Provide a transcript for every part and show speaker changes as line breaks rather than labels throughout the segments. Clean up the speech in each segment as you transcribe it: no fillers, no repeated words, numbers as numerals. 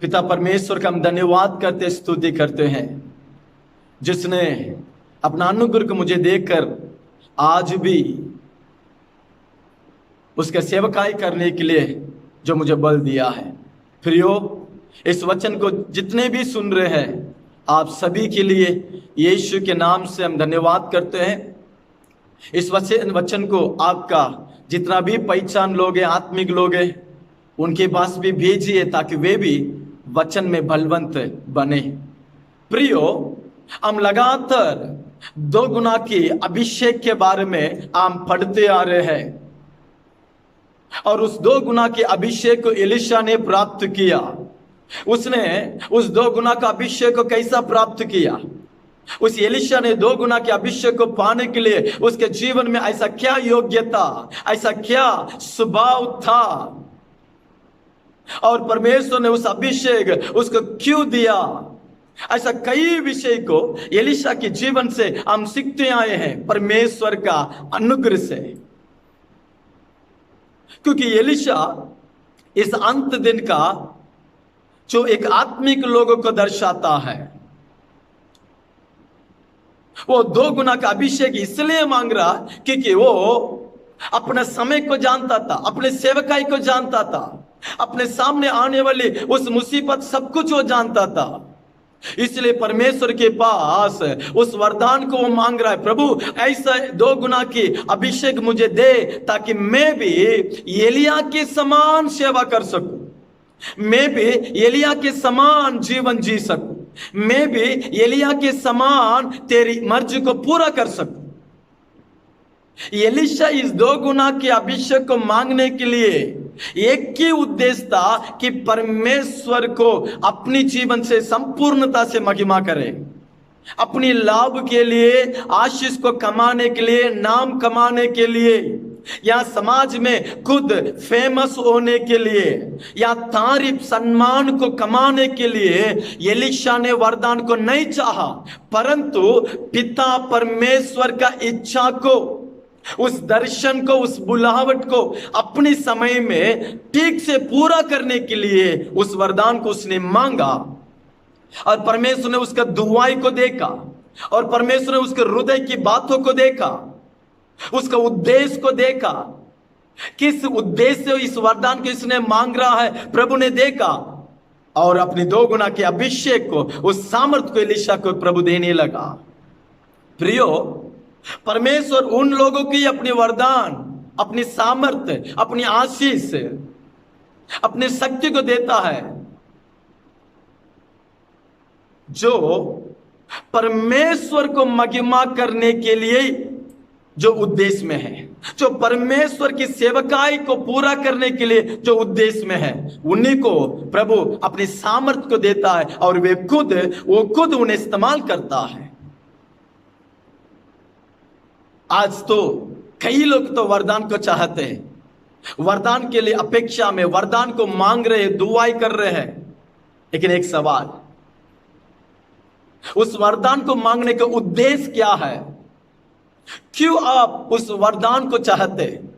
पिता परमेश्वर का हम धन्यवाद करते स्तुति करते हैं, जिसने अपना अनुग्रह को मुझे देकर आज भी उसके सेवकाई करने के लिए जो मुझे बल दिया है। प्रियो, इस वचन को जितने भी सुन रहे हैं, आप सभी के लिए यीशु के नाम से हम धन्यवाद करते हैं। इस वचन को आपका जितना भी पहचान लोग हैं, आत्मिक लोग हैं, उनके पास भी भेजिए ताकि वे भी वचन में बलवंत बने। प्रियो, हम लगातार 2 गुना की अभिषेक के बारे में हम पढ़ते आ रहे हैं, और उस 2 गुना के अभिषेक को एलिशा ने प्राप्त किया। उसने उस 2 गुना का अभिषेक को कैसा प्राप्त किया? उस एलिशा ने 2 गुना के अभिषेक को पाने के लिए उसके जीवन में ऐसा क्या योग्यता, ऐसा क्या स्वभाव था, और परमेश्वर ने उस अभिषेक उसको क्यों दिया? ऐसा कई विषय को एलिशा के जीवन से हम सीखते आए हैं परमेश्वर का अनुग्रह से। क्योंकि एलिशा इस अंत दिन का जो एक आत्मिक लोगों को दर्शाता है, वो 2 गुना का अभिषेक इसलिए मांग रहा क्योंकि वो अपने समय को जानता था, अपने सेवकाई को जानता था, अपने सामने आने वाली उस मुसीबत सब कुछ वो जानता था। इसलिए परमेश्वर के पास उस वरदान को वो मांग रहा है, प्रभु ऐसा 2 गुना की अभिषेक मुझे दे ताकि मैं भी एलिया के समान सेवा कर सकूं, मैं भी एलिया के समान जीवन जी सकूं, मैं भी एलिया के समान तेरी मर्जी को पूरा कर सकूं। एलिशा इस 2 गुना के अभिषेक को मांगने के लिए एक ही उद्देश्य था कि परमेश्वर को अपनी जीवन से संपूर्णता से महिमा करे, अपनी लाभ के लिए, आशीष को कमाने के लिए, नाम कमाने के लिए, या समाज में खुद फेमस होने के लिए, या तारीफ सम्मान को कमाने के लिए एलिशा ने वरदान को नहीं चाहा, परंतु पिता परमेश्वर का इच्छा को, उस दर्शन को, उस बुलावट को अपने समय में ठीक से पूरा करने के लिए उस वरदान को उसने मांगा। और परमेश्वर ने उसका दुआई को देखा, और परमेश्वर ने उसके हृदय की बातों को देखा, उसका उद्देश्य को देखा, किस उद्देश्य से इस वरदान को इसने मांग रहा है प्रभु ने देखा, और अपनी 2 गुना के अभिषेक को, उस सामर्थ को एलिशा को प्रभु देने लगा। प्रियो, परमेश्वर उन लोगों की अपनी वरदान, अपनी सामर्थ्य, अपनी आशीष, अपनी शक्ति को देता है जो परमेश्वर को महिमा करने के लिए जो उद्देश्य में है, जो परमेश्वर की सेवकाई को पूरा करने के लिए जो उद्देश्य में है, उन्हीं को प्रभु अपनी सामर्थ्य को देता है, और वो खुद उन्हें इस्तेमाल करता है। आज तो कई लोग तो वरदान को चाहते हैं, वरदान के लिए अपेक्षा में वरदान को मांग रहे, दुआई कर रहे हैं, लेकिन एक सवाल, उस वरदान को मांगने का उद्देश्य क्या है? क्यों आप उस वरदान को चाहते हैं?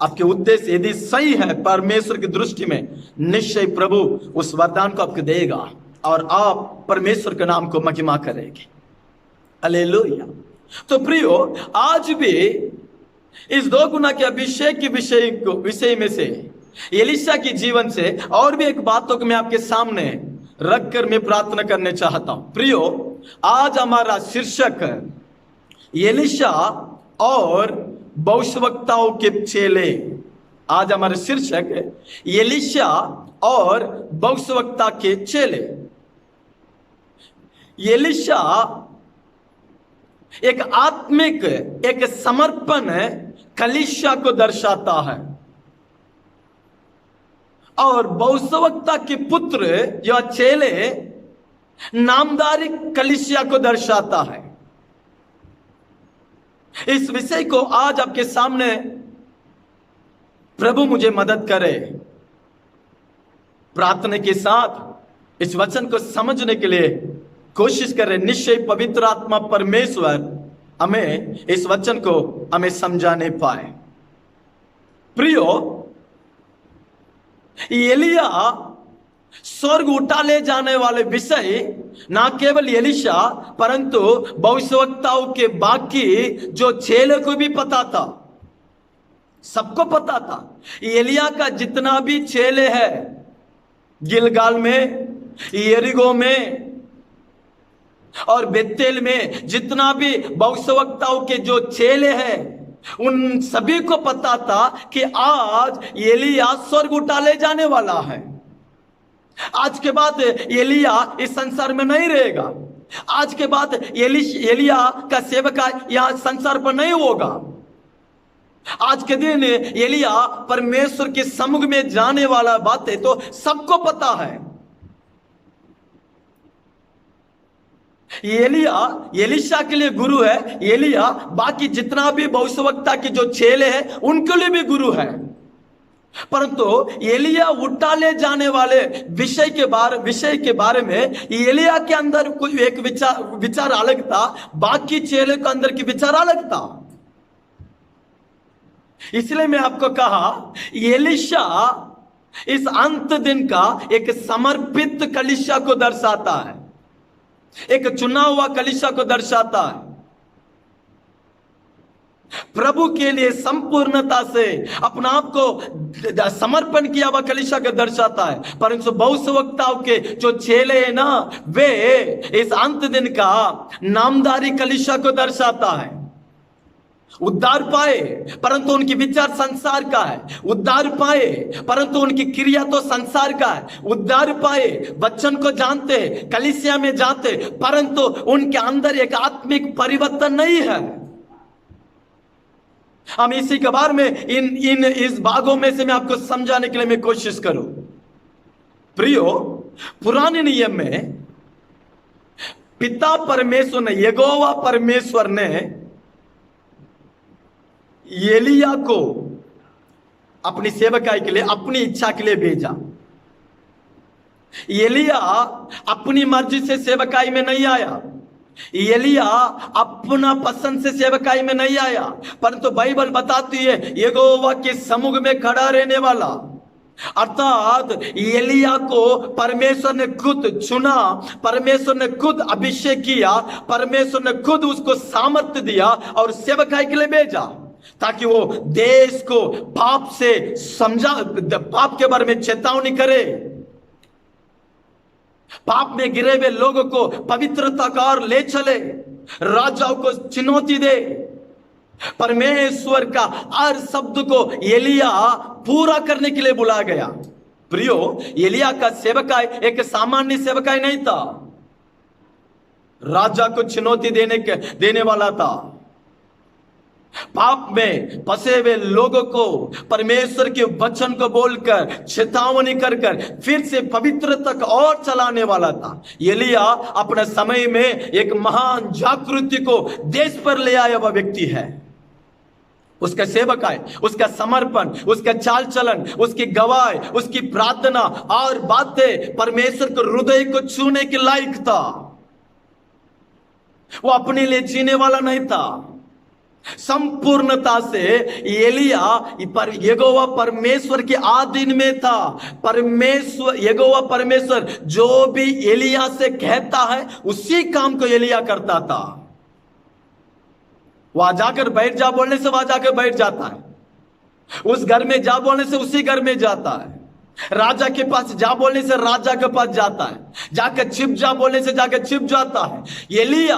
आपके उद्देश्य यदि सही है परमेश्वर की दृष्टि में, निश्चय प्रभु उस वरदान को आपको देगा और आप परमेश्वर के नाम को महिमा करेंगे। हालेलुया। तो प्रियो, आज भी इस 2 गुना के अभिषेक के विषय में से, एलिशा के जीवन से और भी एक बातों को मैं आपके सामने रखकर मैं प्रार्थना करने चाहता हूं। प्रियो, आज हमारा शीर्षक एलिशा और भविष्यवक्ताओं के चेले। आज हमारा शीर्षक एलिशा और भविष्यवक्ता के चेले। एलिशा एक आत्मिक, एक समर्पण कलीसिया को दर्शाता है, और भविष्यवक्ता के पुत्र या चेले नामदारी कलीसिया को दर्शाता है। इस विषय को आज आपके सामने प्रभु मुझे मदद करे, प्रार्थना के साथ इस वचन को समझने के लिए कोशिश करें। निश्चय पवित्र आत्मा परमेश्वर हमें इस वचन को हमें समझाने पाए। प्रियो, एलिया स्वर्ग उठा ले जाने वाले विषय ना केवल एलिशा परंतु भविष्यवक्ताओं के बाकी जो चेले को भी पता था, सबको पता था। एलिया का जितना भी चेले है, गिलगाल में, यरीहो में और बेतेल में जितना भी भविष्यवक्ताओं के जो चेले हैं, उन सभी को पता था कि आज एलिया स्वर्ग उठा ले जाने वाला है। आज के बाद एलिया इस संसार में नहीं रहेगा। आज के बाद एलिया का सेवका यहां संसार पर नहीं होगा। आज के दिन एलिया परमेश्वर के समुख में जाने वाला बात है, तो सबको पता है। एलिया एलिशा के लिए गुरु है, एलिया बाकी जितना भी भविष्यवक्ता के जो चेले हैं उनके लिए भी गुरु है। परंतु एलिया उठा ले जाने वाले विषय के बारे में एलिया के अंदर कोई एक विचार अलग था, बाकी चेले के अंदर की विचार अलग था। इसलिए मैं आपको कहा, एलिशा इस अंत दिन का एक समर्पित कलीसिया को दर्शाता है, एक चुना हुआ कलीसिया को दर्शाता है। प्रभु के लिए संपूर्णता से अपना आप को समर्पण किया हुआ कलीसिया को दर्शाता है। परंतु भविष्यवक्ताओं के जो चेले हैं ना, वे इस अंत दिन का नामधारी कलीसिया को दर्शाता है। उद्धार पाए परंतु उनकी विचार संसार का है, उद्धार पाए परंतु उनकी क्रिया तो संसार का है। उद्धार पाए, वचन को जानते, कलीसिया में जाते, परंतु उनके अंदर एक आत्मिक परिवर्तन नहीं है। हम इसी के बारे में इस भागों में से मैं आपको समझाने के लिए मैं कोशिश करूं। प्रियो, पुराने नियम में पिता परमेश्वर ने, यहोवा परमेश्वर ने एलिया को अपनी सेवकाई के लिए, अपनी इच्छा के लिए भेजा। एलिया अपनी मर्जी से सेवकाई में नहीं आया, एलिया अपना पसंद से सेवकाई में नहीं आया, परंतु बाइबल बताती है यहोवा के समुख में खड़ा रहने वाला, अर्थात एलिया को परमेश्वर ने खुद चुना, परमेश्वर ने खुद अभिषेक किया, परमेश्वर ने खुद उसको सामर्थ्य दिया और सेवकाई के लिए भेजा, ताकि वो देश को पाप से पाप के बारे में चेतावनी करे, पाप में गिरे हुए लोगों को पवित्रता का ओर ले चले, राजाओं को चुनौती दे। परमेश्वर का हर शब्द को एलिया पूरा करने के लिए बुलाया गया। प्रियो, एलिया का सेवकाई एक सामान्य सेवकाई नहीं था, राजा को चुनौती देने वाला था। पाप में फंसे हुए लोगों को परमेश्वर के वचन को बोलकर, चेतावनी कर फिर से पवित्रता तक और चलाने वाला था। एलिया अपने समय में एक महान जागृति को देश पर ले आया हुआ व्यक्ति है। उसका सेवकाई, उसका समर्पण, उसका चाल चलन, उसकी गवाही, उसकी प्रार्थना और बातें परमेश्वर के हृदय को छूने के लायक था। वो अपने लिए जीने वाला नहीं था। संपूर्णता से एलिया यहोवा परमेश्वर के अधीन में था। यहोवा परमेश्वर जो भी एलिया से कहता है उसी काम को एलिया करता था। वहां जाकर बैठ जा बोलने से वहां जाकर बैठ जाता है, उस घर में जा बोलने से उसी घर में जाता है, राजा के पास जा बोलने से राजा के पास जाता है, जाकर छिप जा बोलने से जाकर छिप जाता है। एलिया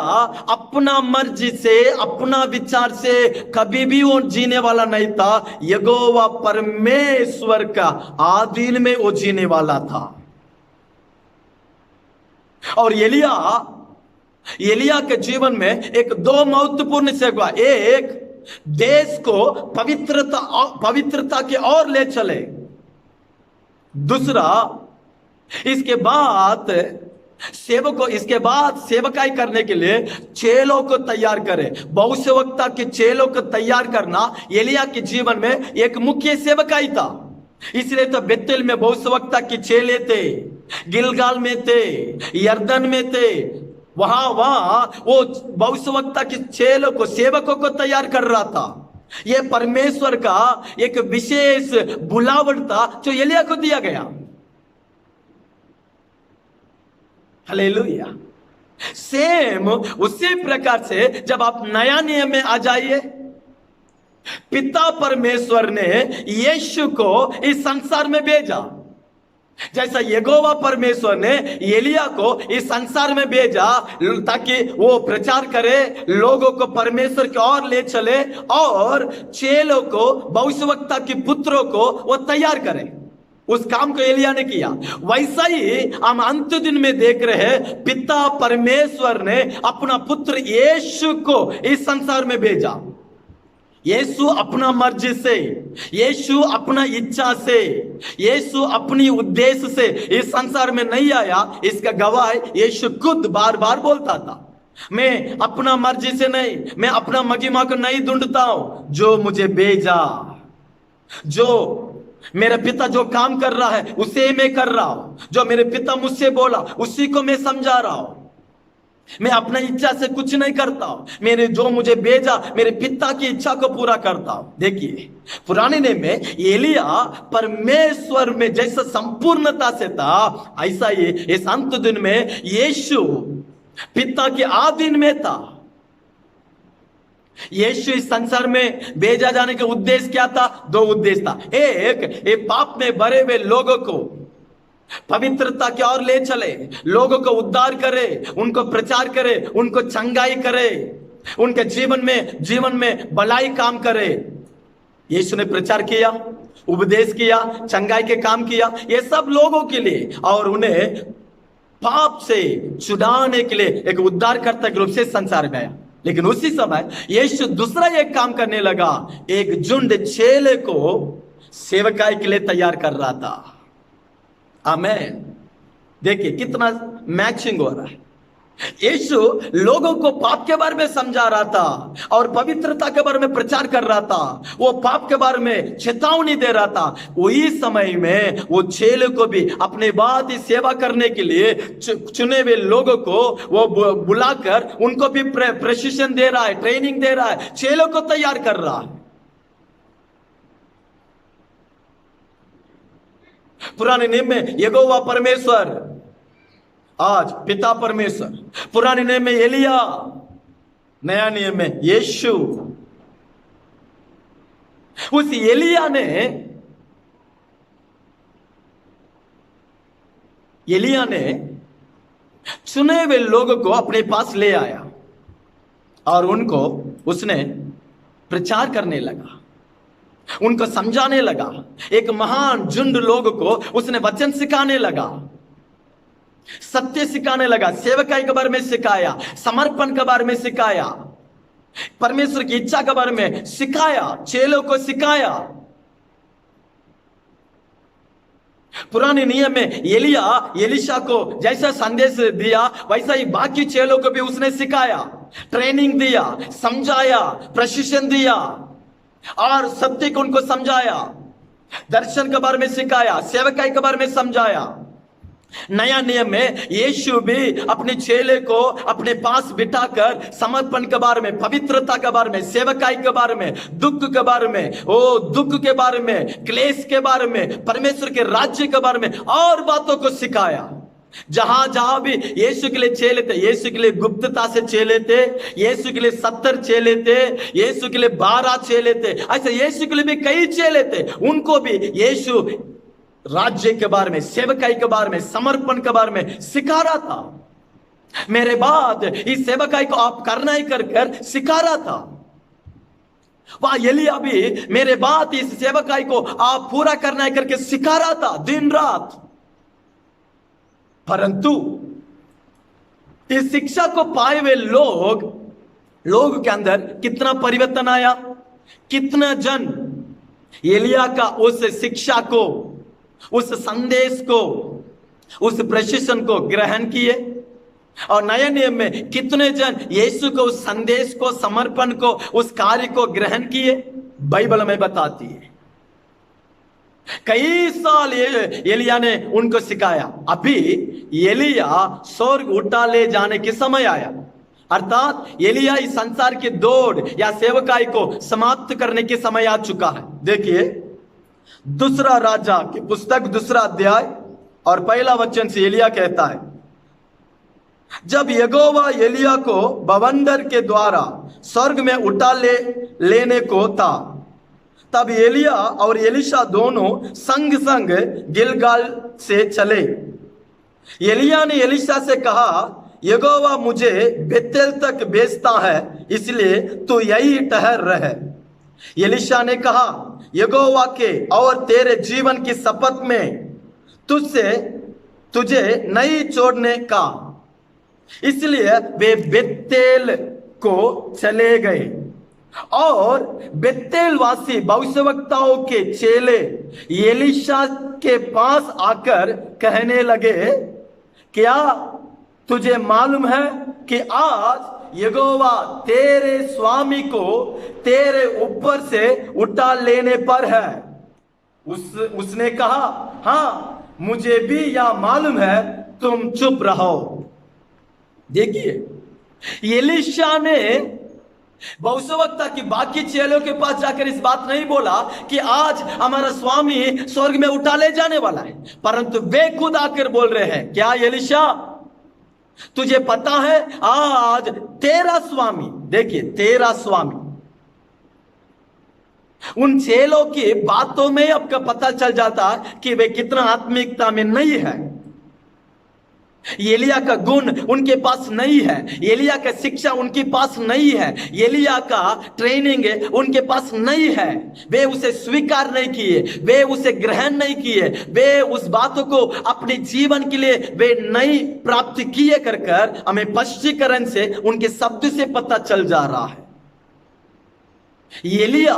अपना मर्जी से, अपना विचार से कभी भी वो जीने वाला नहीं था। यहोवा परमेश्वर का अधीन में वो जीने वाला था। और एलिया के जीवन में एक दो महत्वपूर्ण सेवा, एक देश को पवित्रता की ओर ले चले, दूसरा इसके बाद सेवकाई करने के लिए चेलों को तैयार करे। भविष्यवक्ता के चेलों को तैयार करना एलिया के जीवन में एक मुख्य सेवकाई था। इसलिए तो बेतेल में भविष्यवक्ता के चेले थे, गिलगाल में थे, यरदन में थे, वहां वो भविष्यवक्ता के चेलों को, सेवकों को तैयार कर रहा था। ये परमेश्वर का एक विशेष बुलावट था जो एलिया को दिया गया। हालेलुया। सेम उसी प्रकार से जब आप नया नियम में आ जाइए, पिता परमेश्वर ने यीशु को इस संसार में भेजा, जैसा यहोवा परमेश्वर ने एलिया को इस संसार में भेजा ताकि वो प्रचार करे, लोगों को परमेश्वर की ओर ले चले और चेलों को, भविष्यवक्ता के पुत्रों को वो तैयार करे। उस काम को एलिया ने किया। वैसा ही हम अंत दिन में देख रहे हैं, पिता परमेश्वर ने अपना पुत्र यीशु को इस संसार में भेजा। यीशु अपना मर्जी से, यीशु अपना इच्छा से, यीशु अपनी उद्देश्य से इस संसार में नहीं आया। इसका गवाह यीशु खुद बार बार बोलता था, मैं अपना मर्जी से नहीं, मैं अपना महिमा को नहीं ढूंढता हूं, जो मुझे भेजा, जो मेरे पिता जो काम कर रहा है उसे मैं कर रहा हूं, जो मेरे पिता मुझसे बोला उसी को मैं समझा रहा हूं। मैं अपना इच्छा से कुछ नहीं करता हूं, मेरे जो मुझे भेजा मेरे पिता की इच्छा को पूरा करता हूं। देखिए, पुराने नियम में एलिया परमेश्वर में जैसा संपूर्णता से था, ऐसा ही इस अंत दिन में यीशु पिता के आधीन में था। यीशु इस संसार में भेजा जाने का उद्देश्य क्या था? दो उद्देश्य था। एक पाप में भरे हुए लोगों को पवित्रता की ओर ले चले, लोगों को उद्धार करे, उनको प्रचार करे, उनको चंगाई करे, उनके जीवन में भलाई काम करे। यीशु ने प्रचार किया, उपदेश किया, चंगाई के काम किया, ये सब लोगों के लिए, और उन्हें पाप से छुड़ाने के लिए एक उद्धारकर्ता के रूप से संसार में आया। लेकिन उसी समय यीशु दूसरा एक काम करने लगा, एक झुंड चेले को सेवकाई के लिए तैयार कर रहा था। आमेन। देखिए कितना मैचिंग हो रहा है। यीशु लोगों को पाप के बारे में समझा रहा था और पवित्रता के बारे में प्रचार कर रहा था, वो पाप के बारे में चेतावनी दे रहा था। वही समय में वो चेले को भी अपने बाद ही सेवा करने के लिए चुने हुए लोगों को वो बुलाकर उनको भी प्रशिक्षण दे रहा है, ट्रेनिंग दे रहा है, चेलों को तैयार कर रहा है। पुराने नियम में यहोवा परमेश्वर, आज पिता परमेश्वर, पुराने नियम में एलिया, नया नियम में यीशु। उस एलिया ने चुने हुए लोगों को अपने पास ले आया और उनको उसने प्रचार करने लगा, उनको समझाने लगा। एक महान झुंड लोगों को उसने वचन सिखाने लगा, सत्य सिखाने लगा, सेवकाई के बारे में सिखाया, समर्पण के बारे में सिखाया, परमेश्वर की इच्छा के बारे में सिखाया, चेलों को सिखाया। पुराने नियम में एलिया एलीशा को जैसा संदेश दिया, वैसा ही बाकी चेलों को भी उसने सिखाया, ट्रेनिंग दिया, समझाया, प्रशिक्षण दिया और सत्य को उनको समझाया, दर्शन के बारे में सिखाया, सेवकाई के बारे में समझाया। नया नियम में यीशु भी अपने चेले को अपने पास बिठाकर समर्पण के बारे में, पवित्रता के बारे में, सेवकाई के बारे में, दुख के बारे में, दुख के बारे में, क्लेश के बारे में, परमेश्वर के राज्य के बारे में और बातों को सिखाया। जहां जहां भी यीशु के लिए चेले थे, यीशु के लिए गुप्तता से चेले थे, यीशु के लिए 70 चेले थे, यीशु के लिए 12 चेले थे, ऐसे यीशु के लिए भी कई चेले थे। उनको भी यीशु राज्य के बारे में, सेवकाई के बारे में, समर्पण के बारे में सिखा रहा था। मेरे बाद इस सेवकाई को आप करना ही कर सिखा रहा था। वह एलिया भी मेरे बाद इस सेवकाई को आप पूरा करना ही करके सिखा रहा था दिन रात। परंतु इस शिक्षा को पाए हुए लोग के अंदर कितना परिवर्तन आया, कितना जन एलिया का उस शिक्षा को, उस संदेश को, उस प्रशिक्षण को ग्रहण किए। और नए नियम में कितने जन यीशु को, उस संदेश को, समर्पण को, उस कार्य को ग्रहण किए, बाइबल में बताती है। कई साल एलिया ने उनको सिखाया। अभी एलिया स्वर्ग उठा ले जाने के समय आया। अर्थात एलिया इस संसार की दौड़ या सेवकाई को समाप्त करने के समय आ चुका है। देखिए दूसरा राजा की पुस्तक 2 अध्याय और 1 वचन से एलिया कहता है, जब यहोवा एलिया को बवंडर के द्वारा स्वर्ग में उठा लेने को था, तब एलिया और एलिशा दोनों संग संग गिलगाल से चले। एलिया ने एलिशा से कहा, यहोवा मुझे बेतेल तक भेजता है, इसलिए तू यही ठहर रहे। एलिशा ने कहा, यहोवा के और तेरे जीवन की शपथ में तुझे नहीं छोड़ने का। इसलिए वे बेतेल को चले गए और बेतेल वासी भविष्यवक्ताओं के चेले एलिशा के पास आकर कहने लगे, क्या तुझे मालूम है कि आज यहोवा तेरे स्वामी को तेरे ऊपर से उठा लेने पर है? उसने कहा, हाँ मुझे भी यह मालूम है, तुम चुप रहो। देखिए एलिशा ने भविष्यवक्ता की बाकी चेलों के पास जाकर इस बात नहीं बोला कि आज हमारा स्वामी स्वर्ग में उठा ले जाने वाला है, परंतु वे खुद आकर बोल रहे हैं, क्या एलिशा तुझे पता है आज तेरा स्वामी, देखिए तेरा स्वामी, उन चेलों की बातों में आपका पता चल जाता कि वे कितना आत्मिकता में नहीं है। एलिया का गुण उनके पास नहीं है, एलिया का शिक्षा उनके पास नहीं है, एलिया का ट्रेनिंग उनके पास नहीं है। वे उसे स्वीकार नहीं किए, वे उसे ग्रहण नहीं किए, वे उस बातों को अपने जीवन के लिए वे नहीं प्राप्त किए कर हमें स्पष्टीकरण से उनके शब्द से पता चल जा रहा है। एलिया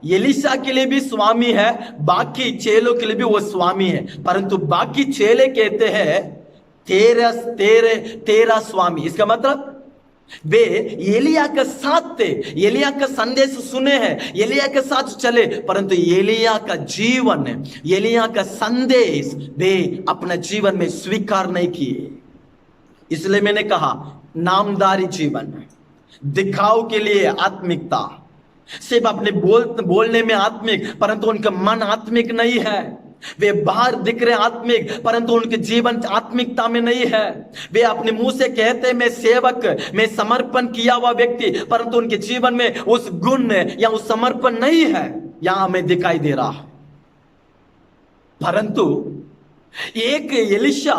एलिशा के लिए भी स्वामी है, बाकी चेलों के लिए भी वो स्वामी है, परंतु बाकी चेले कहते हैं तेरा स्वामी। इसका मतलब वे एलिया के साथ थे, एलिया का संदेश सुने हैं, एलिया के साथ चले, परंतु एलिया का जीवन, एलिया का संदेश वे अपने जीवन में स्वीकार नहीं किए। इसलिए मैंने कहा नामदारी जीवन, दिखाव के लिए आत्मिकता, सिर्फ अपने बोलने में आत्मिक, परंतु उनका मन आत्मिक नहीं है। वे बाहर दिख रहे आत्मिक, परंतु उनके जीवन आत्मिकता में नहीं है। वे अपने मुंह से कहते मैं सेवक, मैं समर्पण किया हुआ व्यक्ति, परंतु उनके जीवन में उस गुण या उस समर्पण नहीं है, यहां हमें दिखाई दे रहा है। परंतु एक एलिशा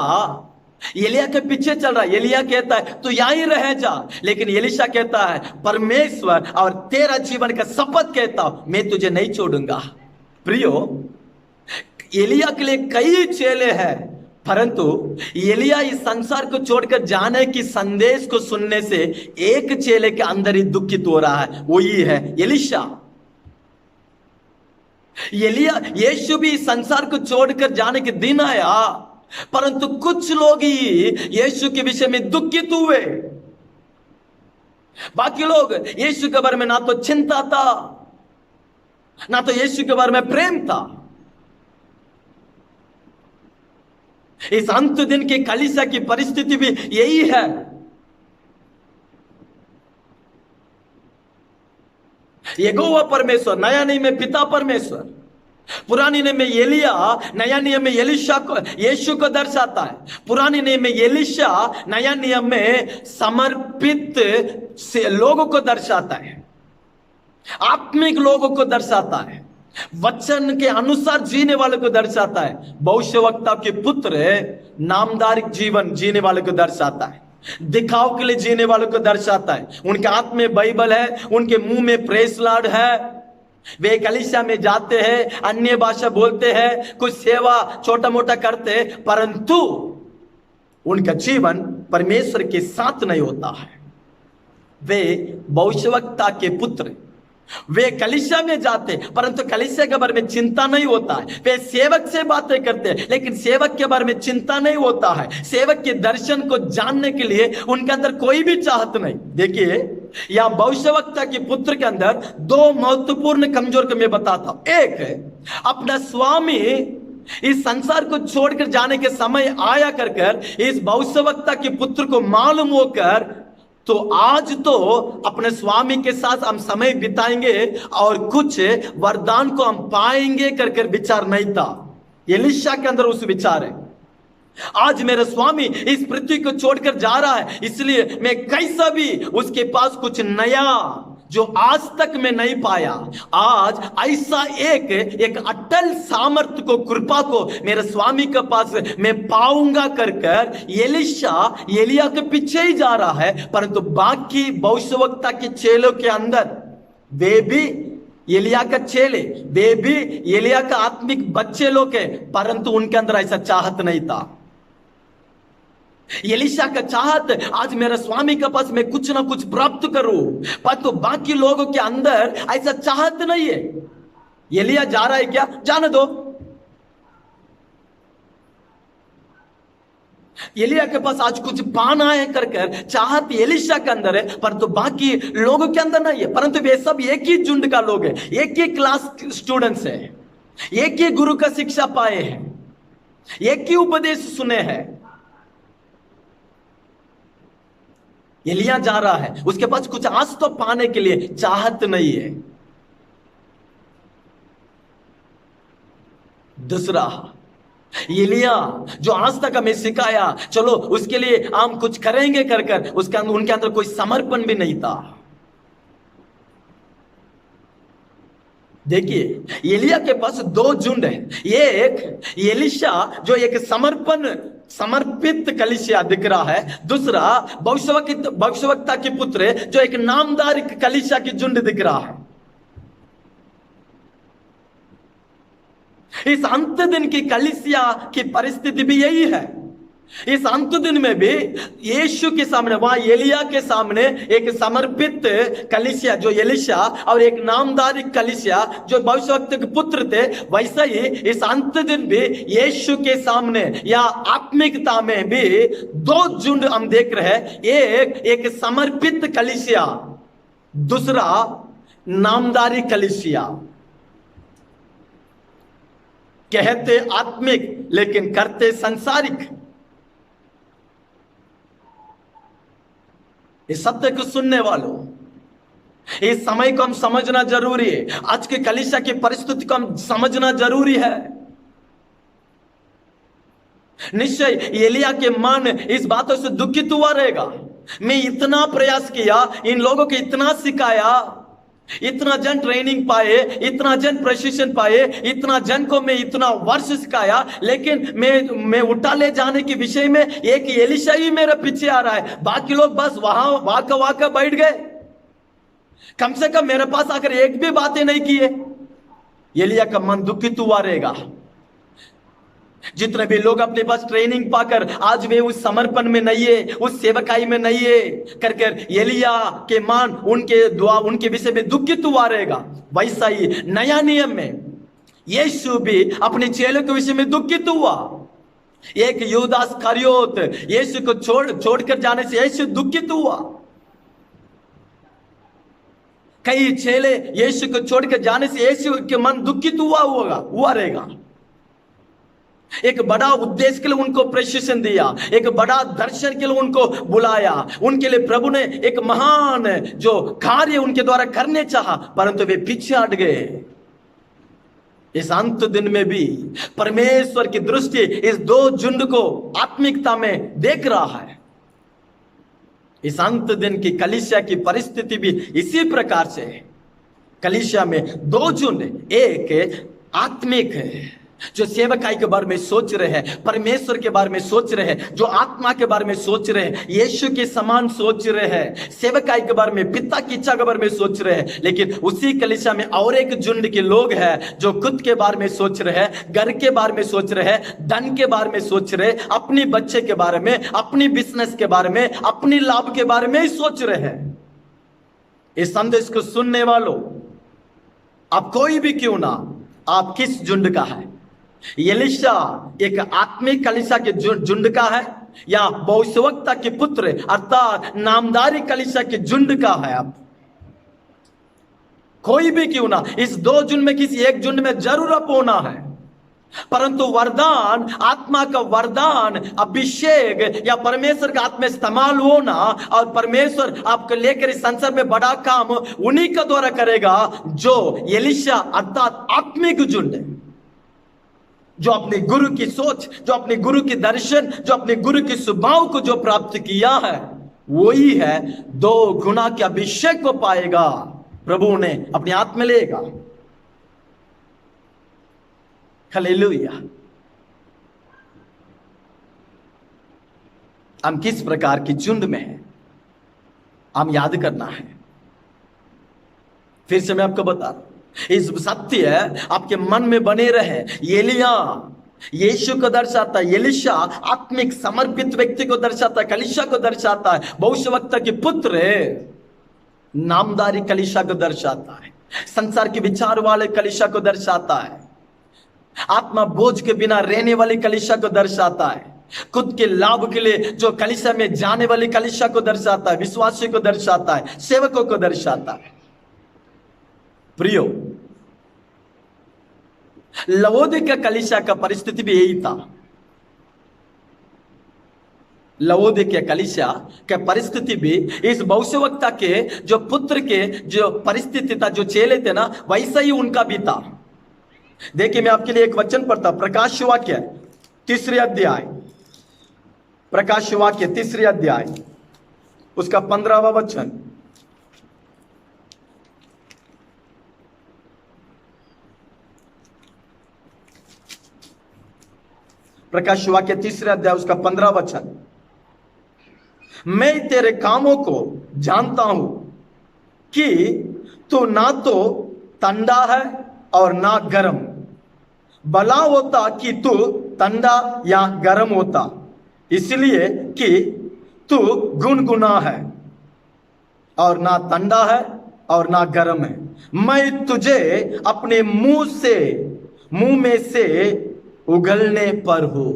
एलिया के पीछे चल रहा है, एलिया कहता है तू यहीं रह जा, लेकिन एलिशा कहता है परमेश्वर और तेरा जीवन का शपथ कहता हूं मैं तुझे नहीं छोड़ूंगा। प्रियो, एलिया के लिए कई चेले हैं, परंतु एलिया इस संसार को छोड़कर जाने की संदेश को सुनने से एक चेले के अंदर ही दुखित हो रहा है, वही है एलिशा। एलिया यीशु भी इस संसार को छोड़कर जाने के दिन आया, परंतु कुछ लोग ही यीशु के विषय में दुखित हुए। बाकी लोग यीशु के बारे में ना तो चिंता था, ना तो यीशु के बारे में प्रेम था। इस अंत दिन की कलीसिया की परिस्थिति भी यही है। यहोवा परमेश्वर, नया नियम में पिता परमेश्वर, पुरानी नियम में एलिया, नया नियम में एलिशा को, यीशु को दर्शाता है। पुरानी नियम में एलिशा, नया नियम में समर्पित से लोगों को दर्शाता है, आत्मिक लोगों को दर्शाता है, वचन के अनुसार जीने वाले को दर्शाता है। भविष्यवक्ता के पुत्र नामदारिक जीवन जीने वाले को दर्शाता है, दिखाव के लिए जीने वालों को दर्शाता है। उनके हाथ में बाइबल है, उनके मुंह में प्रेस लॉर्ड है, वे कलीसिया में जाते हैं, अन्य भाषा बोलते हैं, कुछ सेवा छोटा मोटा करते हैं, परंतु उनका जीवन परमेश्वर के साथ नहीं होता है। वे भविष्यवक्ता के पुत्र, वे कलीसिया में जाते परंतु कलीसिया के बारे में चिंता नहीं होता है। वे सेवक से बातें करते हैं, लेकिन सेवक के बारे में चिंता नहीं होता है। सेवक के दर्शन को जानने के लिए उनके अंदर कोई भी चाहत नहीं। देखिए यहां भविष्यवक्ता के पुत्र के अंदर दो महत्वपूर्ण कमजोर को मैं बताता हूं। एक है अपना स्वामी इस संसार को छोड़कर जाने के समय आया कर इस भविष्यवक्ता के पुत्र को मालूम होकर तो आज तो अपने स्वामी के साथ हम समय बिताएंगे और कुछ वरदान को हम पाएंगे कर कर विचार नहीं था। एलीशा के अंदर उस विचार है, आज मेरा स्वामी इस पृथ्वी को छोड़कर जा रहा है, इसलिए मैं कैसा भी उसके पास कुछ नया जो आज तक मैं नहीं पाया, आज ऐसा एक अटल सामर्थ्य को, कृपा को मेरे स्वामी के पास मैं पाऊंगा कर कर एलीशा एलिया के पीछे ही जा रहा है। परंतु बाकी भविष्यवक्ता के चेलों के अंदर, वे भी एलिया का चेले, वे भी एलिया का आत्मिक बच्चे लोग हैं, परंतु उनके अंदर ऐसा चाहत नहीं था। एलीशा का चाहत आज मेरे स्वामी के पास मैं कुछ ना कुछ प्राप्त करूं, परंतु बाकी लोगों के अंदर ऐसा चाहत नहीं है। एलिया जा रहा है क्या, जाने दो। एलिया के पास आज कुछ पाना है कर कर चाहत एलीशा के अंदर है, परंतु बाकी लोगों के अंदर नहीं है। परंतु वे सब एक ही झुंड का लोग है, एक ही क्लास स्टूडेंट्स है, एक ही गुरु का शिक्षा पाए हैं, एक ही उपदेश सुने हैं। एलिया जा रहा है, उसके पास कुछ आज तो पाने के लिए चाहत नहीं है। दूसरा, एलिया जो आज तक हमें सिखाया, चलो उसके लिए हम कुछ करेंगे कर कर, उसके अंदर, उनके अंदर कोई समर्पण भी नहीं था। देखिए एलिया के पास दो झुंड है, एक एलीशा जो एक समर्पित कलीसिया दिख रहा है, दूसरा भविष्यवक्ता के पुत्र जो एक नामदार कलीसिया की झुंड दिख रहा है। इस अंत दिन की कलीसिया की परिस्थिति भी यही है। इस अंत दिन में भी यीशु के सामने, वहां एलिया के सामने एक समर्पित कलीसिया जो एलीशा और एक नामदारी कलीसिया जो भविष्यवक्ता के पुत्र थे, वैसा ही इस अंत दिन भी यीशु के सामने या आत्मिकता में भी दो झुंड हम देख रहे हैं। एक समर्पित कलीसिया, दूसरा नामदारी कलीसिया। कहते आत्मिक लेकिन करते सांसारिक। इस सत्य को सुनने वालों, इस समय को हम समझना जरूरी है। आज के कलीसिया की परिस्थिति को हम समझना जरूरी है। निश्चय एलिया के मन इस बातों से दुखित हुआ रहेगा, मैं इतना प्रयास किया, इन लोगों को इतना सिखाया, इतना जन ट्रेनिंग पाए, इतना जन प्रशिक्षण पाए, इतना जन को मैं इतना वर्ष सिखाया, लेकिन मैं उठा ले जाने के विषय में एक एलीशा ही मेरे पीछे आ रहा है, बाकी लोग बस वहां वाका बैठ गए। कम से कम मेरे पास आकर एक भी बातें नहीं किए। एलिया का मन दुखित हुआ रहेगा। जितने भी लोग अपने पास ट्रेनिंग पाकर आज वे उस समर्पण में नहीं है, उस सेवकाई में नहीं है कर एलिया के मन उनके विषय में दुखित हुआ रहेगा। वैसा ही नया नियम में यीशु भी अपने चेलों के विषय में दुखित हुआ। एक यूदास इस्करियोत यीशु को छोड़कर जाने से यीशु दुखित हुआ। कई चेले यीशु को छोड़कर जाने से यीशु के मन दुखित हुआ रहेगा। एक बड़ा उद्देश्य के लिए उनको प्रशिक्षण दिया, एक बड़ा दर्शन के लिए उनको बुलाया, उनके लिए प्रभु ने एक महान जो कार्य उनके द्वारा करने चाहा, परंतु वे पीछे हट गए। इस अंत दिन में भी परमेश्वर की दृष्टि इस दो झुंड को आत्मिकता में देख रहा है। इस अंत दिन की कलीसिया की परिस्थिति भी इसी प्रकार से है। कलीसिया में दो झुंड, एक आत्मिक है जो सेवकाई के बारे में सोच रहे हैं, परमेश्वर के बारे में सोच रहे हैं, जो आत्मा के बारे में सोच रहे हैं, यीशु के समान सोच रहे हैं, सेवकाई के बारे में, पिता की इच्छा के बारे में सोच रहे हैं। लेकिन उसी कलीसिया में और एक झुंड के लोग हैं जो खुद के बारे में सोच रहे हैं, घर के बारे में सोच रहे हैं, धन के बारे में सोच रहे हैं, अपनी बच्चे के बारे में, अपनी बिजनेस के बारे में, अपनी लाभ के बारे में ही सोच रहे हैं। इस संदेश को सुनने वालों, आप कोई भी क्यों ना, आप किस झुंड का है? एलीशा एक आत्मिक कलीसिया के झुंड का है या भविष्यवक्ता के पुत्र अर्थात नामदारी कलीसिया के झुंड का है? आप कोई भी क्यों ना, इस दो झुंड में किसी एक झुंड में जरूर आप होना है। परंतु वरदान, आत्मा का वरदान, अभिषेक या परमेश्वर का आत्मा इस्तेमाल होना और परमेश्वर आपको लेकर इस संसार में बड़ा काम उन्हीं का द्वारा करेगा जो एलीशा अर्थात आत्मिक झुंड है, जो अपने गुरु की सोच, जो अपने गुरु की दर्शन, जो अपने गुरु की स्वभाव को जो प्राप्त किया है, वही है 2 गुना के अभिषेक को पाएगा, प्रभु ने अपने हाथ में लेगा। हालेलुया। हम किस प्रकार की झुंड में हैं, हम याद करना है। फिर से मैं आपको बता रहा हूं, इस सत्य आपके मन में बने रहे। एलिया यीशु को दर्शाता है, एलीशा आत्मिक समर्पित व्यक्ति को दर्शाता है, कलीसिया को दर्शाता है, भविष्यवक्ता के पुत्र नामधारी कलीसिया को दर्शाता है, संसार के विचार वाले कलीसिया को दर्शाता है, आत्मा बोझ के बिना रहने वाली कलीसिया को दर्शाता है, खुद के लाभ के लिए जो कलीसिया में जाने वाली कलीसिया को दर्शाता है, विश्वासी को दर्शाता है, सेवकों को दर्शाता है। प्रियो, लवोदिकिया कलीसिया का परिस्थिति भी यही था। लवोदिकिया कलीसिया का परिस्थिति भी इस भविष्यवक्ता के जो पुत्र के जो परिस्थिति था, जो चेले थे ना, वैसा ही उनका भी था। देखिए, मैं आपके लिए एक वचन पढ़ता, प्रकाश वाक्य 3 अध्याय, प्रकाश वाक्य 3 अध्याय उसका 15वां वचन। प्रकाश वाक्य 3 अध्याय उसका 15 वचन। मैं तेरे कामों को जानता हूं कि तू ना तो ठंडा है और ना गर्म। भला होता कि तू ठंडा या गर्म होता, इसलिए कि तू गुनगुना है और ना ठंडा है और ना गर्म है। मैं तुझे अपने मुंह में से उगलने पर हूं।